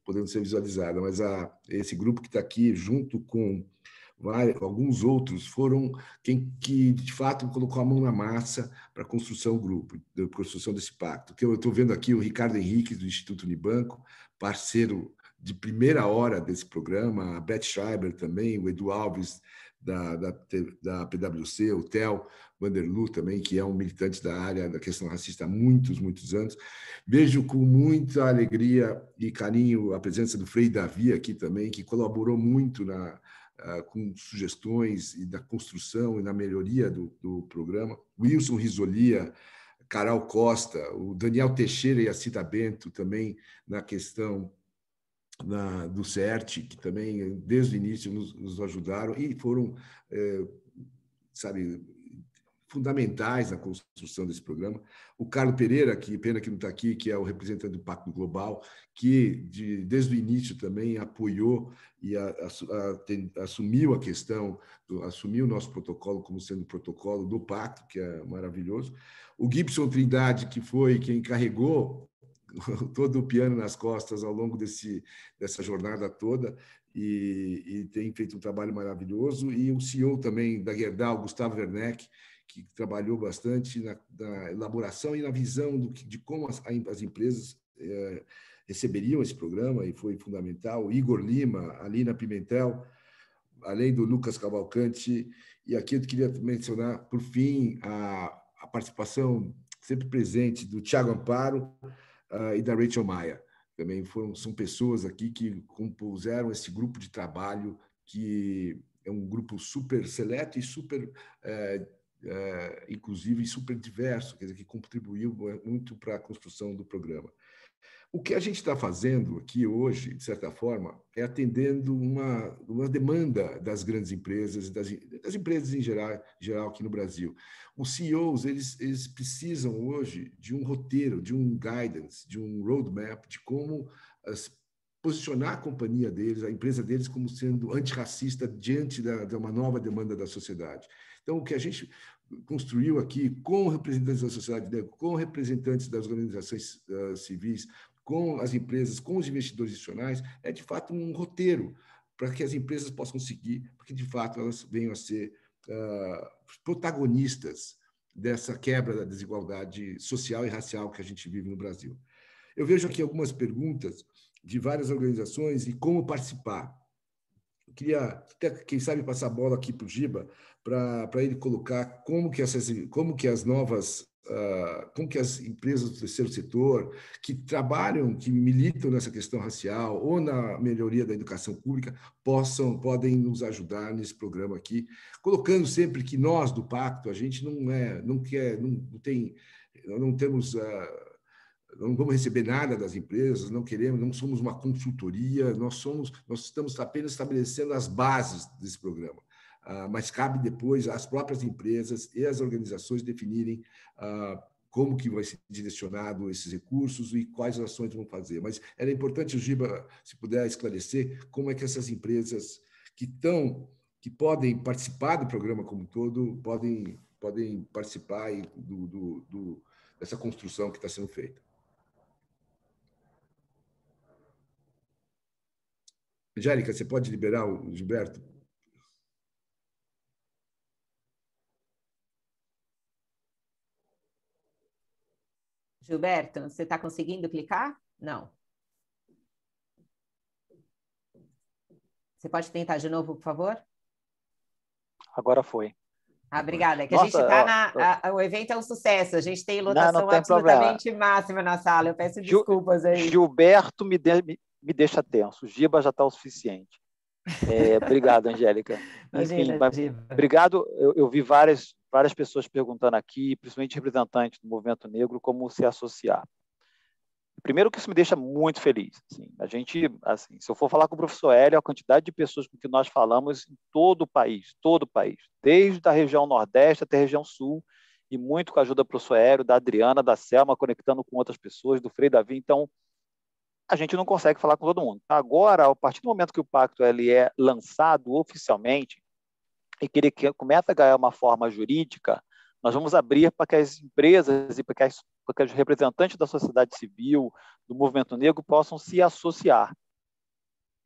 podendo ser visualizada, mas esse grupo que está aqui, junto com alguns outros, foram quem que, de fato, colocou a mão na massa para a construção do grupo, da construção desse pacto. Que eu estou vendo aqui o Ricardo Henrique, do Instituto Unibanco, parceiro de primeira hora desse programa, a Beth Schreiber também, o Edu Alves, da PwC, o Theo Vanderlu também, que é um militante da área da questão racista há muitos anos. Vejo com muita alegria e carinho a presença do Frei Davi aqui também, que colaborou muito com sugestões e da construção e na melhoria do programa. Wilson Risolia, Carol Costa, o Daniel Teixeira e a Cida Bento também na questão do CERT, que também, desde o início, nos ajudaram e foram, fundamentais na construção desse programa. O Carlos Pereira, que pena que não está aqui, que é o representante do Pacto Global, que desde o início também apoiou e assumiu a questão, assumiu o nosso protocolo como sendo o protocolo do Pacto, que é maravilhoso. O Gibson Trindade, que foi quem carregou todo o piano nas costas ao longo dessa jornada toda e tem feito um trabalho maravilhoso. E o CEO também da Gerdau, Gustavo Werneck, que trabalhou bastante na elaboração e na visão de como as empresas receberiam esse programa, e foi fundamental. Igor Lima, Alina Pimentel, além do Lucas Cavalcante. E aqui eu queria mencionar, por fim, a participação sempre presente do Thiago Amparo e da Rachel Maia. Também são pessoas aqui que compuseram esse grupo de trabalho, que é um grupo super seleto e super inclusive e super diverso, quer dizer, que contribuiu muito para a construção do programa. O que a gente está fazendo aqui hoje, de certa forma, é atendendo uma demanda das grandes empresas, das empresas em geral aqui no Brasil. Os CEOs, eles precisam hoje de um roteiro, de um guidance, de um roadmap, de como posicionar a companhia deles, a empresa deles, como sendo antirracista diante de uma nova demanda da sociedade. Então, o que a gente construiu aqui com representantes da sociedade negra, com representantes das organizações civis, com as empresas, com os investidores institucionais, é, de fato, um roteiro para que as empresas possam seguir, porque, de fato, elas venham a ser protagonistas dessa quebra da desigualdade social e racial que a gente vive no Brasil. Eu vejo aqui algumas perguntas de várias organizações e como participar. Eu queria, até, quem sabe, passar a bola aqui para o Giba, para ele colocar como que as empresas do terceiro setor que trabalham, que militam nessa questão racial ou na melhoria da educação pública podem nos ajudar nesse programa aqui, colocando sempre que nós do Pacto, a gente não vamos receber nada das empresas, não somos uma consultoria, nós estamos apenas estabelecendo as bases desse programa. Mas cabe depois às próprias empresas e às organizações definirem como que vai ser direcionado esses recursos e quais ações vão fazer. Mas era importante o Giba, se puder esclarecer, como é que essas empresas que podem participar do programa como um todo, podem participar dessa construção que está sendo feita. Angélica, você pode liberar o Gilberto? Gilberto, você está conseguindo clicar? Não. Você pode tentar de novo, por favor? Agora foi. Obrigada. É que nossa, a gente está o evento é um sucesso. A gente tem lotação não tem absolutamente problema. máxima na sala. Eu peço desculpas aí. Gilberto me deixa tenso. Giba já está o suficiente. Obrigado, Angélica. Imagina, enfim, obrigado. Eu vi várias pessoas perguntando aqui, principalmente representantes do movimento negro, como se associar. Primeiro que isso me deixa muito feliz. Assim, se eu for falar com o professor Hélio, a quantidade de pessoas com que nós falamos em todo o país, desde a região Nordeste até a região Sul, e muito com a ajuda do professor Hélio, da Adriana, da Selma, conectando com outras pessoas, do Frei Davi. Então, a gente não consegue falar com todo mundo. Agora, a partir do momento que o pacto ele é lançado oficialmente e que ele começa a ganhar uma forma jurídica, nós vamos abrir para que as empresas e para que os representantes da sociedade civil, do movimento negro, possam se associar.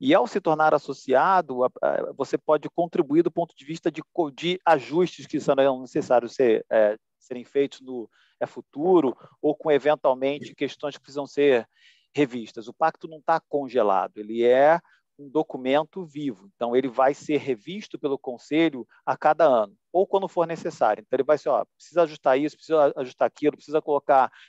E, ao se tornar associado, você pode contribuir do ponto de vista de ajustes que serão necessários serem feitos no futuro, ou com, eventualmente, questões que precisam ser revistas. O pacto não está congelado, ele é um documento vivo. Então, ele vai ser revisto pelo Conselho a cada ano, ou quando for necessário. Então, ele vai ser, precisa ajustar isso, precisa ajustar aquilo, precisa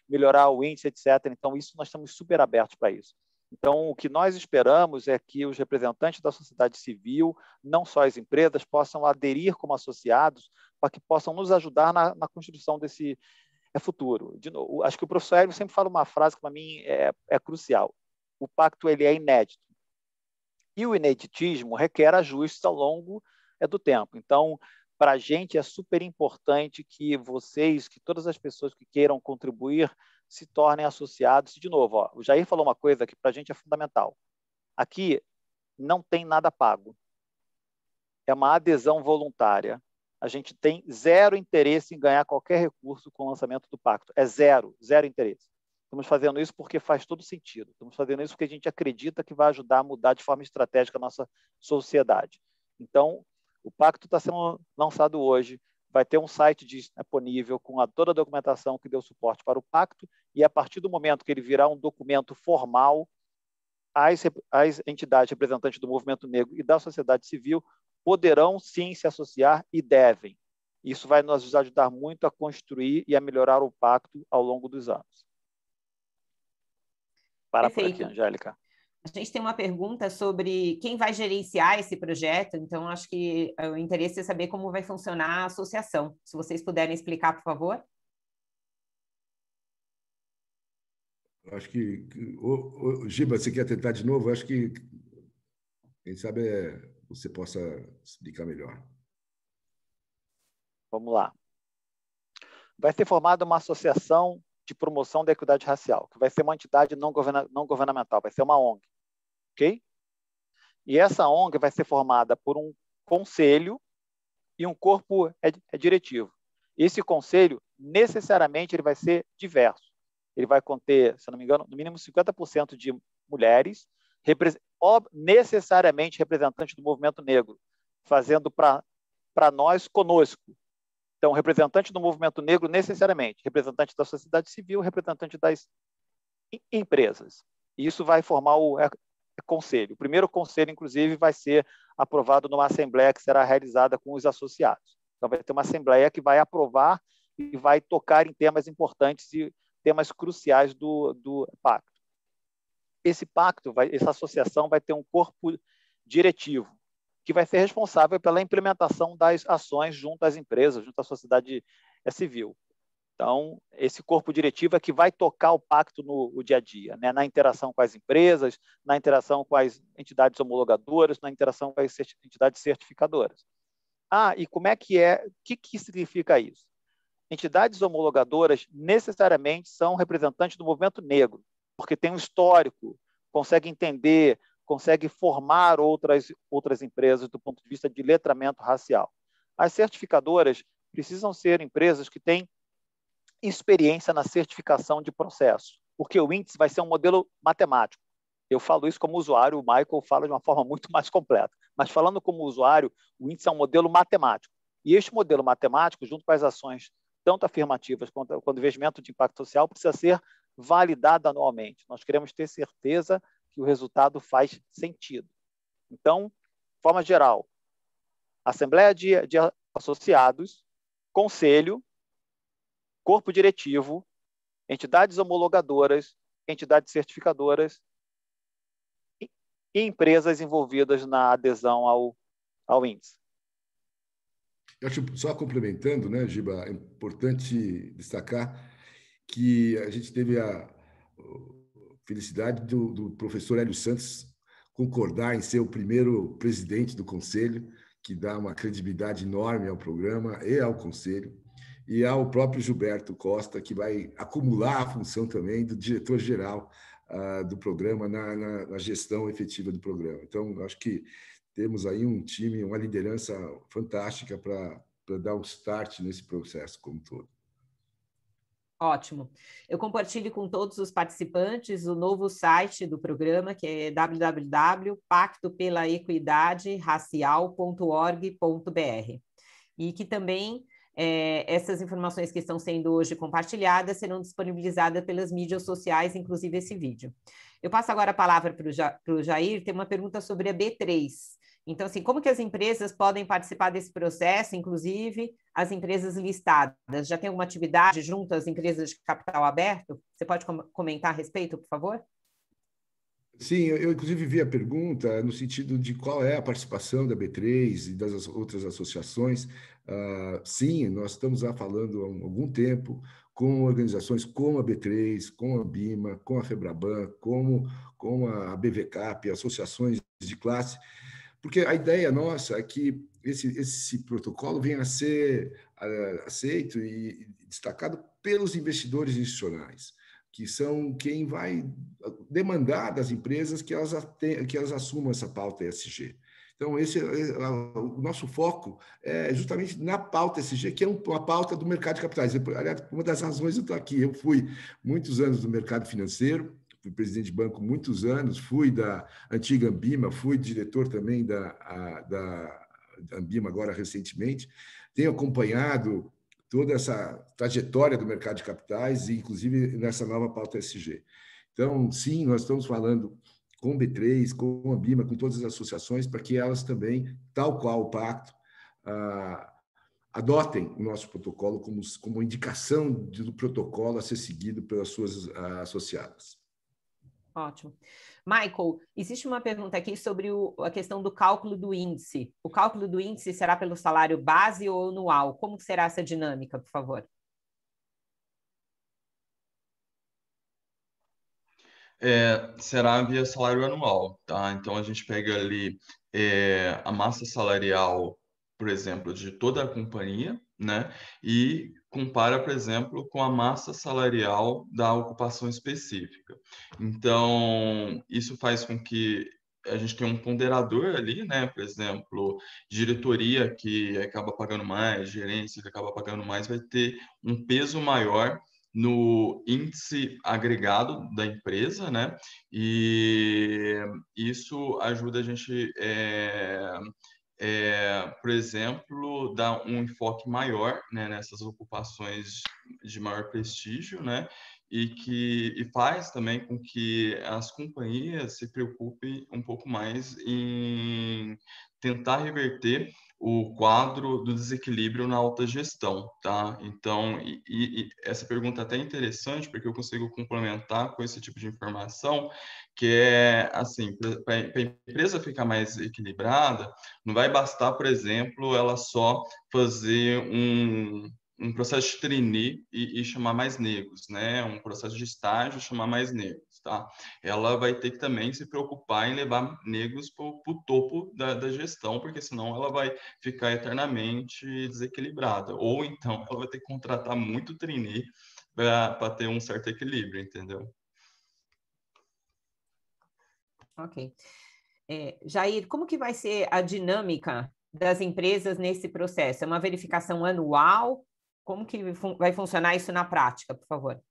melhorar o índice, etc. Então, isso nós estamos super abertos para isso. Então, o que nós esperamos é que os representantes da sociedade civil, não só as empresas, possam aderir como associados para que possam nos ajudar na construção desse futuro. De novo, acho que o professor Hélio sempre fala uma frase que, para mim, é crucial. O pacto ele é inédito. E o ineditismo requer ajustes ao longo do tempo. Então, para a gente é super importante que que todas as pessoas que queiram contribuir se tornem associados. De novo, o Jair falou uma coisa que para a gente é fundamental. Aqui não tem nada pago. É uma adesão voluntária. A gente tem zero interesse em ganhar qualquer recurso com o lançamento do pacto. É zero interesse. Estamos fazendo isso porque faz todo sentido. Estamos fazendo isso porque a gente acredita que vai ajudar a mudar de forma estratégica a nossa sociedade. Então, o pacto está sendo lançado hoje. Vai ter um site disponível com toda a documentação que deu suporte para o pacto, e a partir do momento que ele virar um documento formal, as entidades representantes do movimento negro e da sociedade civil poderão sim se associar e devem. Isso vai nos ajudar muito a construir e a melhorar o pacto ao longo dos anos. Para por aqui, Angélica. A gente tem uma pergunta sobre quem vai gerenciar esse projeto, então acho que o interesse é saber como vai funcionar a associação. Se vocês puderem explicar, por favor. Acho que... Giba, você quer tentar de novo? Acho que, quem sabe, você possa explicar melhor. Vamos lá. Vai ser formada uma associação de promoção da equidade racial, que vai ser uma entidade não governamental, vai ser uma ONG. ok? E essa ONG vai ser formada por um conselho e um corpo diretivo. Esse conselho, necessariamente, ele vai ser diverso. Ele vai conter, se não me engano, no mínimo 50% de mulheres, necessariamente representantes do movimento negro, fazendo para nós, conosco. Então, representante do movimento negro, necessariamente, representante da sociedade civil, representante das empresas. E isso vai formar o conselho. O primeiro conselho, inclusive, vai ser aprovado numa assembleia que será realizada com os associados. Então, vai ter uma assembleia que vai aprovar e vai tocar em temas importantes e temas cruciais do pacto. Esse pacto, essa associação vai ter um corpo diretivo, que vai ser responsável pela implementação das ações junto às empresas, junto à sociedade civil. Então, esse corpo diretivo é que vai tocar o pacto no dia a dia, né? Na interação com as empresas, na interação com as entidades homologadoras, na interação com as entidades certificadoras. E como é que é? O que significa isso? Entidades homologadoras necessariamente são representantes do movimento negro, porque tem um histórico, consegue entender, consegue formar outras empresas do ponto de vista de letramento racial. As certificadoras precisam ser empresas que têm experiência na certificação de processos, porque o índice vai ser um modelo matemático. Eu falo isso como usuário, o Michael fala de uma forma muito mais completa, mas falando como usuário, o índice é um modelo matemático. E este modelo matemático, junto com as ações tanto afirmativas quanto o investimento de impacto social, precisa ser validado anualmente. Nós queremos ter certeza que o resultado faz sentido. Então, de forma geral, Assembleia de Associados, Conselho, Corpo Diretivo, entidades homologadoras, entidades certificadoras e empresas envolvidas na adesão ao índice. Eu acho, só complementando, né, Giba, é importante destacar que a gente teve a felicidade do professor Hélio Santos concordar em ser o primeiro presidente do Conselho, que dá uma credibilidade enorme ao programa e ao Conselho, e ao próprio Gilberto Costa, que vai acumular a função também do diretor-geral do programa na gestão efetiva do programa. Então, acho que temos aí um time, uma liderança fantástica para dar um start nesse processo como todo. Ótimo. Eu compartilho com todos os participantes o novo site do programa, que é www.pactopelaequidaderacial.org.br, e que também essas informações que estão sendo hoje compartilhadas serão disponibilizadas pelas mídias sociais, inclusive esse vídeo. Eu passo agora a palavra para o Jair, tem uma pergunta sobre a B3. Então, assim, como que as empresas podem participar desse processo, inclusive as empresas listadas? Já tem alguma atividade junto às empresas de capital aberto? Você pode comentar a respeito, por favor? Sim, eu inclusive vi a pergunta no sentido de qual é a participação da B3 e das outras associações. Sim, nós estamos falando há algum tempo com organizações como a B3, com a BIMA, com a FEBRABAN, com a BVCAP, associações de classe, porque a ideia nossa é que esse protocolo venha a ser aceito e destacado pelos investidores institucionais, que são quem vai demandar das empresas que elas assumam essa pauta ESG. Então, o nosso foco é justamente na pauta ESG, que é uma pauta do mercado de capitais. Aliás, uma das razões eu estou aqui, eu fui muitos anos no mercado financeiro, fui presidente de banco muitos anos, fui da antiga Ambima, fui diretor também da Ambima agora recentemente, tenho acompanhado toda essa trajetória do mercado de capitais e, inclusive, nessa nova pauta ESG. Então, sim, nós estamos falando com o B3, com a Ambima, com todas as associações, para que elas também, tal qual o pacto, adotem o nosso protocolo como indicação do protocolo a ser seguido pelas suas associadas. Ótimo. Michael, existe uma pergunta aqui sobre a questão do cálculo do índice. O cálculo do índice será pelo salário base ou anual? Como será essa dinâmica, por favor? Será via salário anual, tá? Então, a gente pega ali a massa salarial, por exemplo, de toda a companhia, né? E compara, por exemplo, com a massa salarial da ocupação específica. Então, isso faz com que a gente tem um ponderador ali, né? Por exemplo, diretoria que acaba pagando mais, gerência que acaba pagando mais, vai ter um peso maior no índice agregado da empresa, né? E isso ajuda a gente, por exemplo, dar um enfoque maior, né, nessas ocupações de maior prestígio, né? E faz também com que as companhias se preocupem um pouco mais em tentar reverter o quadro do desequilíbrio na alta gestão, tá? Então, essa pergunta é até interessante, porque eu consigo complementar com esse tipo de informação, que é, assim, para a empresa ficar mais equilibrada, não vai bastar, por exemplo, ela só fazer um processo de trainee e chamar mais negros, né? Um processo de estágio e chamar mais negros, tá? Ela vai ter que também se preocupar em levar negros para o topo da gestão, porque senão ela vai ficar eternamente desequilibrada. Ou então ela vai ter que contratar muito trainee para ter um certo equilíbrio, entendeu? Ok. Jair, como que vai ser a dinâmica das empresas nesse processo? É uma verificação anual? Como que vai funcionar isso na prática, por favor?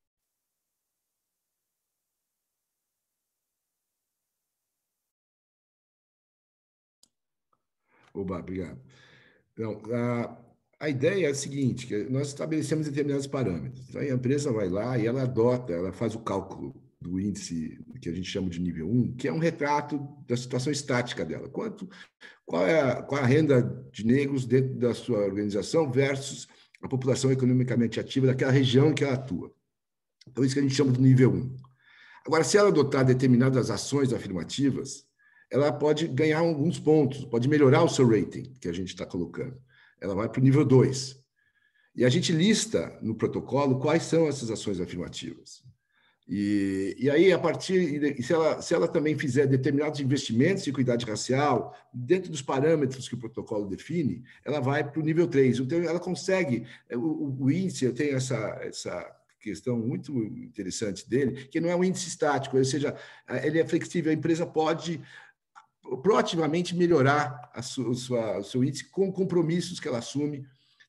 Oba, obrigado. Então, a ideia é a seguinte, que nós estabelecemos determinados parâmetros. Então, a empresa vai lá e ela adota, ela faz o cálculo do índice que a gente chama de nível 1, que é um retrato da situação estática dela. Qual é a renda de negros dentro da sua organização versus a população economicamente ativa daquela região em que ela atua. Então, isso que a gente chama de nível 1. Agora, se ela adotar determinadas ações afirmativas, ela pode ganhar alguns pontos, pode melhorar o seu rating, que a gente está colocando. Ela vai para o nível 2. E a gente lista no protocolo quais são essas ações afirmativas. E aí, a partir, se ela também fizer determinados investimentos em equidade racial, dentro dos parâmetros que o protocolo define, ela vai para o nível 3. Então, ela consegue, o índice tem essa questão muito interessante dele, que não é um índice estático, ou seja, ele é flexível, a empresa pode proativamente melhorar o seu índice com compromissos que ela assume,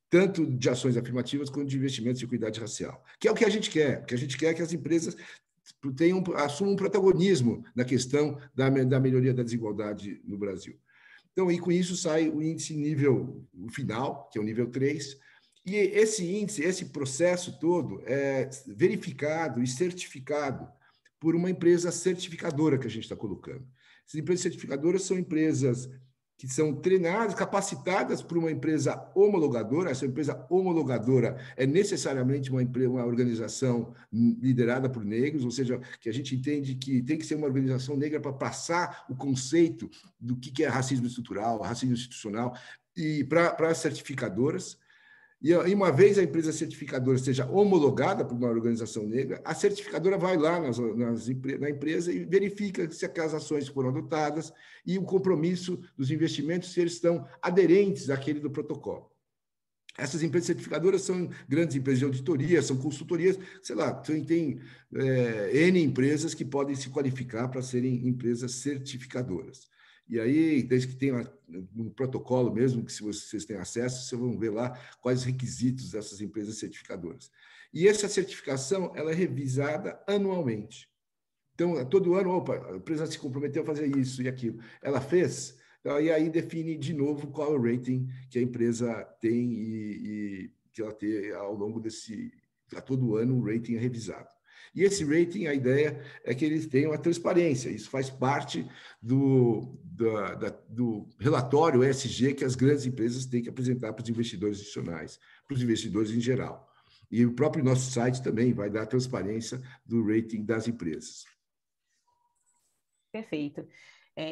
tanto de ações afirmativas quanto de investimentos de equidade racial, que é o que a gente quer. O que a gente quer é que as empresas assumam um protagonismo na questão da melhoria da desigualdade no Brasil. Então, e com isso sai o índice nível final, que é o nível 3, e esse índice, esse processo todo é verificado e certificado por uma empresa certificadora que a gente está colocando. Essas empresas certificadoras são empresas que são treinadas, capacitadas por uma empresa homologadora. Essa empresa homologadora é necessariamente uma organização liderada por negros, ou seja, que a gente entende que tem que ser uma organização negra para passar o conceito do que é racismo estrutural, racismo institucional, e para as certificadoras. E uma vez a empresa certificadora seja homologada por uma organização negra, a certificadora vai lá na empresa e verifica se aquelas ações foram adotadas e o compromisso dos investimentos, se eles estão aderentes àquele do protocolo. Essas empresas certificadoras são grandes empresas de auditoria, são consultorias, sei lá, tem N empresas que podem se qualificar para serem empresas certificadoras. E aí, desde que tenha um protocolo mesmo, que se vocês têm acesso, vocês vão ver lá quais os requisitos dessas empresas certificadoras. E essa certificação ela é revisada anualmente. Então, todo ano, a empresa se comprometeu a fazer isso e aquilo. Ela fez, e aí define de novo qual é o rating que a empresa tem e que ela tem ao longo a todo ano o rating é revisado. E esse rating, a ideia é que eles tenham a transparência. Isso faz parte do relatório ESG que as grandes empresas têm que apresentar para os investidores institucionais, para os investidores em geral. E o próprio nosso site também vai dar transparência do rating das empresas. Perfeito.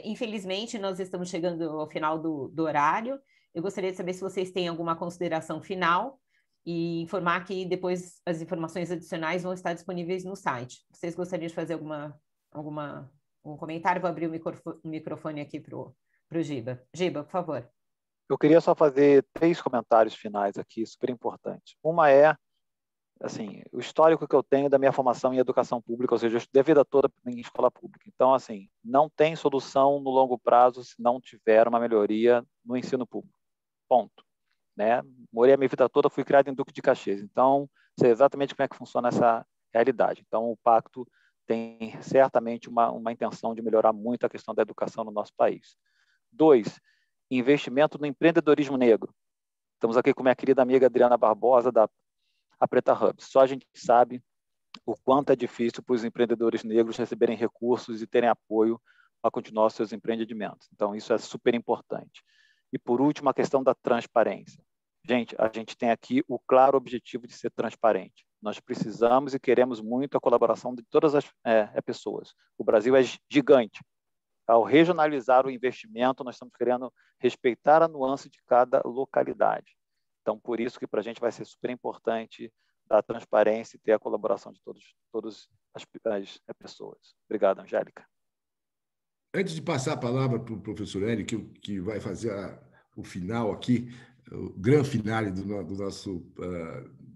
Infelizmente, nós estamos chegando ao final do horário. Eu gostaria de saber se vocês têm alguma consideração final e informar que depois as informações adicionais vão estar disponíveis no site. Vocês gostariam de fazer um comentário? Vou abrir o microfone aqui para o Giba. Giba, por favor. Eu queria só fazer 3 comentários finais aqui, super importantes. Uma é assim, o histórico que eu tenho da minha formação em educação pública, ou seja, eu estudei a vida toda em escola pública. Então, assim, não tem solução no longo prazo se não tiver uma melhoria no ensino público. Ponto. Né? Morei a minha vida toda, fui criado em Duque de Caxias. Então, sei exatamente como é que funciona essa realidade. Então, o pacto tem certamente uma intenção de melhorar muito a questão da educação no nosso país. 2, investimento no empreendedorismo negro. Estamos aqui com minha querida amiga Adriana Barbosa, da Preta Hub. Só a gente sabe o quanto é difícil para os empreendedores negros receberem recursos e terem apoio para continuar os seus empreendimentos. Então, isso é super importante. E, por último, a questão da transparência. Gente, a gente tem aqui o claro objetivo de ser transparente. Nós precisamos e queremos muito a colaboração de todas as pessoas. O Brasil é gigante. Ao regionalizar o investimento, nós estamos querendo respeitar a nuance de cada localidade. Então, por isso que para a gente vai ser super importante dar a transparência e ter a colaboração de todas as pessoas. Obrigado, Angélica. Antes de passar a palavra para o professor Hélio, que vai fazer o final aqui, o grande finale do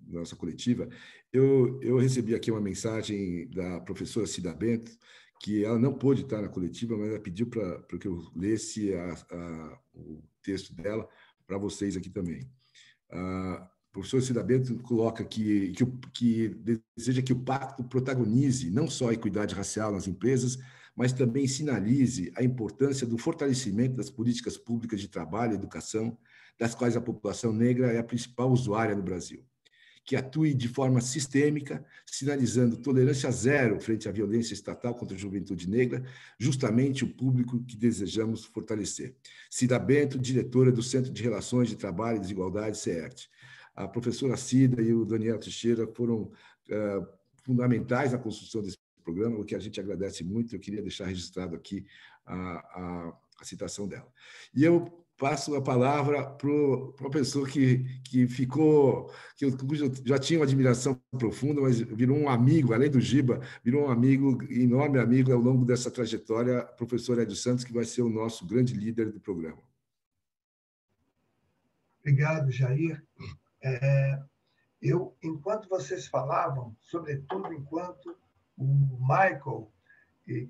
nossa coletiva, eu recebi aqui uma mensagem da professora Cida Bento, que ela não pôde estar na coletiva, mas ela pediu para que eu lesse o texto dela para vocês aqui também. A professora Cida Bento coloca que deseja que o pacto protagonize não só a equidade racial nas empresas, mas também sinalize a importância do fortalecimento das políticas públicas de trabalho e educação, das quais a população negra é a principal usuária no Brasil. Que atue de forma sistêmica, sinalizando tolerância zero frente à violência estatal contra a juventude negra, justamente o público que desejamos fortalecer. Cida Bento, diretora do Centro de Relações de Trabalho e Desigualdade, CERT. A professora Cida e o Daniel Teixeira foram fundamentais na construção desse programa, o que a gente agradece muito. Eu queria deixar registrado aqui a citação dela. E eu passo a palavra para uma pessoa que eu já tinha uma admiração profunda, mas virou um amigo, além do Giba, virou um amigo, enorme amigo ao longo dessa trajetória, o professor Hélio Santos, que vai ser o nosso grande líder do programa. Obrigado, Jair. Enquanto vocês falavam, sobretudo enquanto o Michael,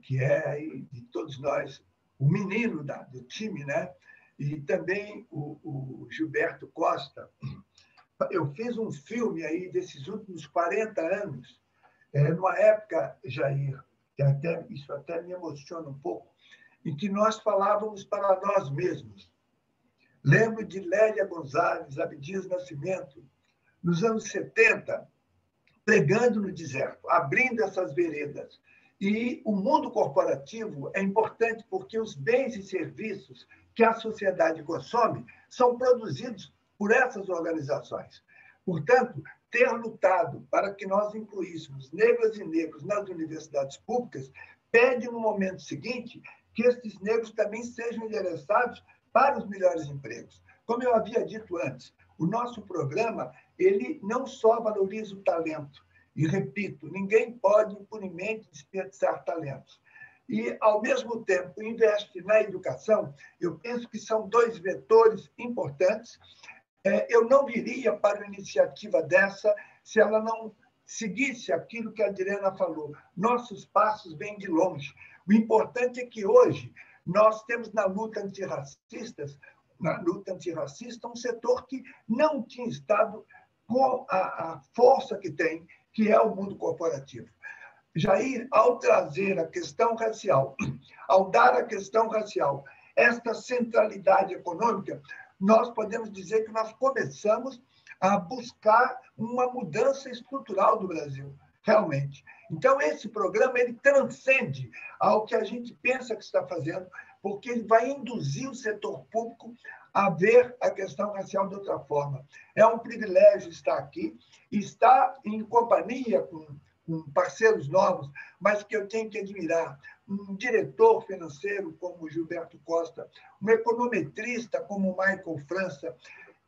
que é aí de todos nós, o menino do time, né? E também o Gilberto Costa. Eu fiz um filme aí desses últimos 40 anos, numa época, Jair, que isso até me emociona um pouco, em que nós falávamos para nós mesmos. Lembro de Lélia Gonzalez, Abdias Nascimento, nos anos 70, pregando no deserto, abrindo essas veredas. E o mundo corporativo é importante porque os bens e serviços que a sociedade consome são produzidos por essas organizações. Portanto, ter lutado para que nós incluíssemos negras e negros nas universidades públicas pede, no momento seguinte, que esses negros também sejam endereçados para os melhores empregos. Como eu havia dito antes, o nosso programa ele não só valoriza o talento, e repito, ninguém pode impunemente desperdiçar talentos. E, ao mesmo tempo, investe na educação, eu penso que são dois vetores importantes. Eu não viria para uma iniciativa dessa se ela não seguisse aquilo que a Adriana falou. Nossos passos vêm de longe. O importante é que hoje nós temos na luta antirracista um setor que não tinha estado com a força que tem, que é o mundo corporativo. Jair, ao trazer a questão racial, ao dar à questão racial esta centralidade econômica, nós podemos dizer que nós começamos a buscar uma mudança estrutural do Brasil, realmente. Então, esse programa ele transcende ao que a gente pensa que está fazendo, porque ele vai induzir o setor público a ver a questão racial de outra forma. É um privilégio estar aqui, estar em companhia com parceiros novos, mas que eu tenho que admirar. Um diretor financeiro como o Gilberto Costa, um econometrista como o Michael França,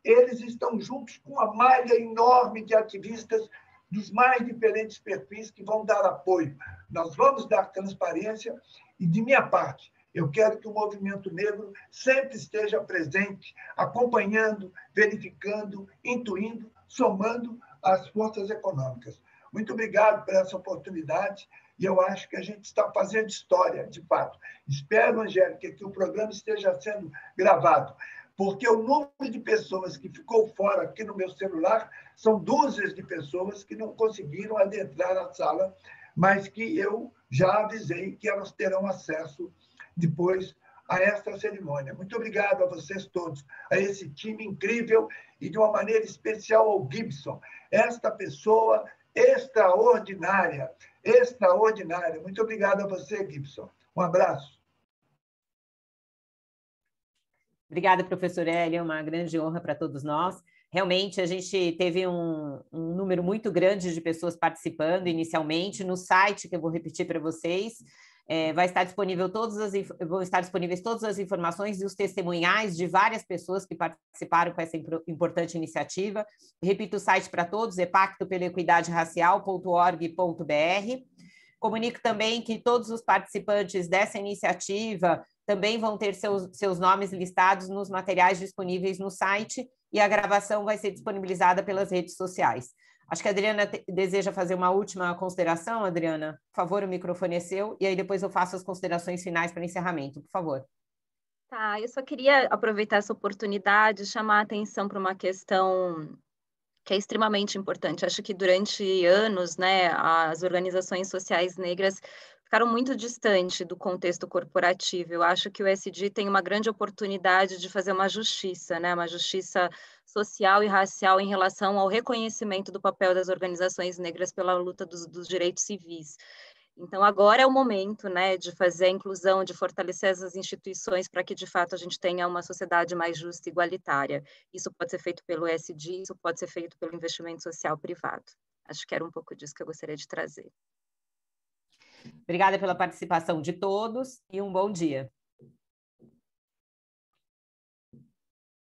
eles estão juntos com uma malha enorme de ativistas dos mais diferentes perfis que vão dar apoio. Nós vamos dar transparência e, de minha parte, eu quero que o movimento negro sempre esteja presente, acompanhando, verificando, intuindo, somando as forças econômicas. Muito obrigado por essa oportunidade e eu acho que a gente está fazendo história, de fato. Espero, Angélica, que o programa esteja sendo gravado, porque o número de pessoas que ficou fora aqui no meu celular são dúzias de pessoas que não conseguiram adentrar na sala, mas que eu já avisei que elas terão acesso depois a esta cerimônia. Muito obrigado a vocês todos, a esse time incrível e, de uma maneira especial, ao Gibson, esta pessoa extraordinária, extraordinária. Muito obrigado a você, Gibson. Um abraço. Obrigada, professor Hélio, uma grande honra para todos nós. Realmente, a gente teve um número muito grande de pessoas participando inicialmente. No site, que eu vou repetir para vocês, vão estar disponíveis todas as informações e os testemunhais de várias pessoas que participaram com essa importante iniciativa. Repito o site para todos, é pactopelaequidaderacial.org.br. Comunico também que todos os participantes dessa iniciativa também vão ter seus nomes listados nos materiais disponíveis no site e a gravação vai ser disponibilizada pelas redes sociais. Acho que a Adriana deseja fazer uma última consideração, Adriana. Por favor, o microfone é seu, e aí depois eu faço as considerações finais para encerramento, por favor. Tá, eu só queria aproveitar essa oportunidade e chamar a atenção para uma questão que é extremamente importante. Acho que durante anos, né, as organizações sociais negras ficaram muito distantes do contexto corporativo. Eu acho que o ESG tem uma grande oportunidade de fazer uma justiça, né, uma justiça social e racial em relação ao reconhecimento do papel das organizações negras pela luta dos direitos civis. Então, agora é o momento, né, de fazer a inclusão, de fortalecer essas instituições para que, de fato, a gente tenha uma sociedade mais justa e igualitária. Isso pode ser feito pelo ESG, isso pode ser feito pelo investimento social privado. Acho que era um pouco disso que eu gostaria de trazer. Obrigada pela participação de todos e um bom dia.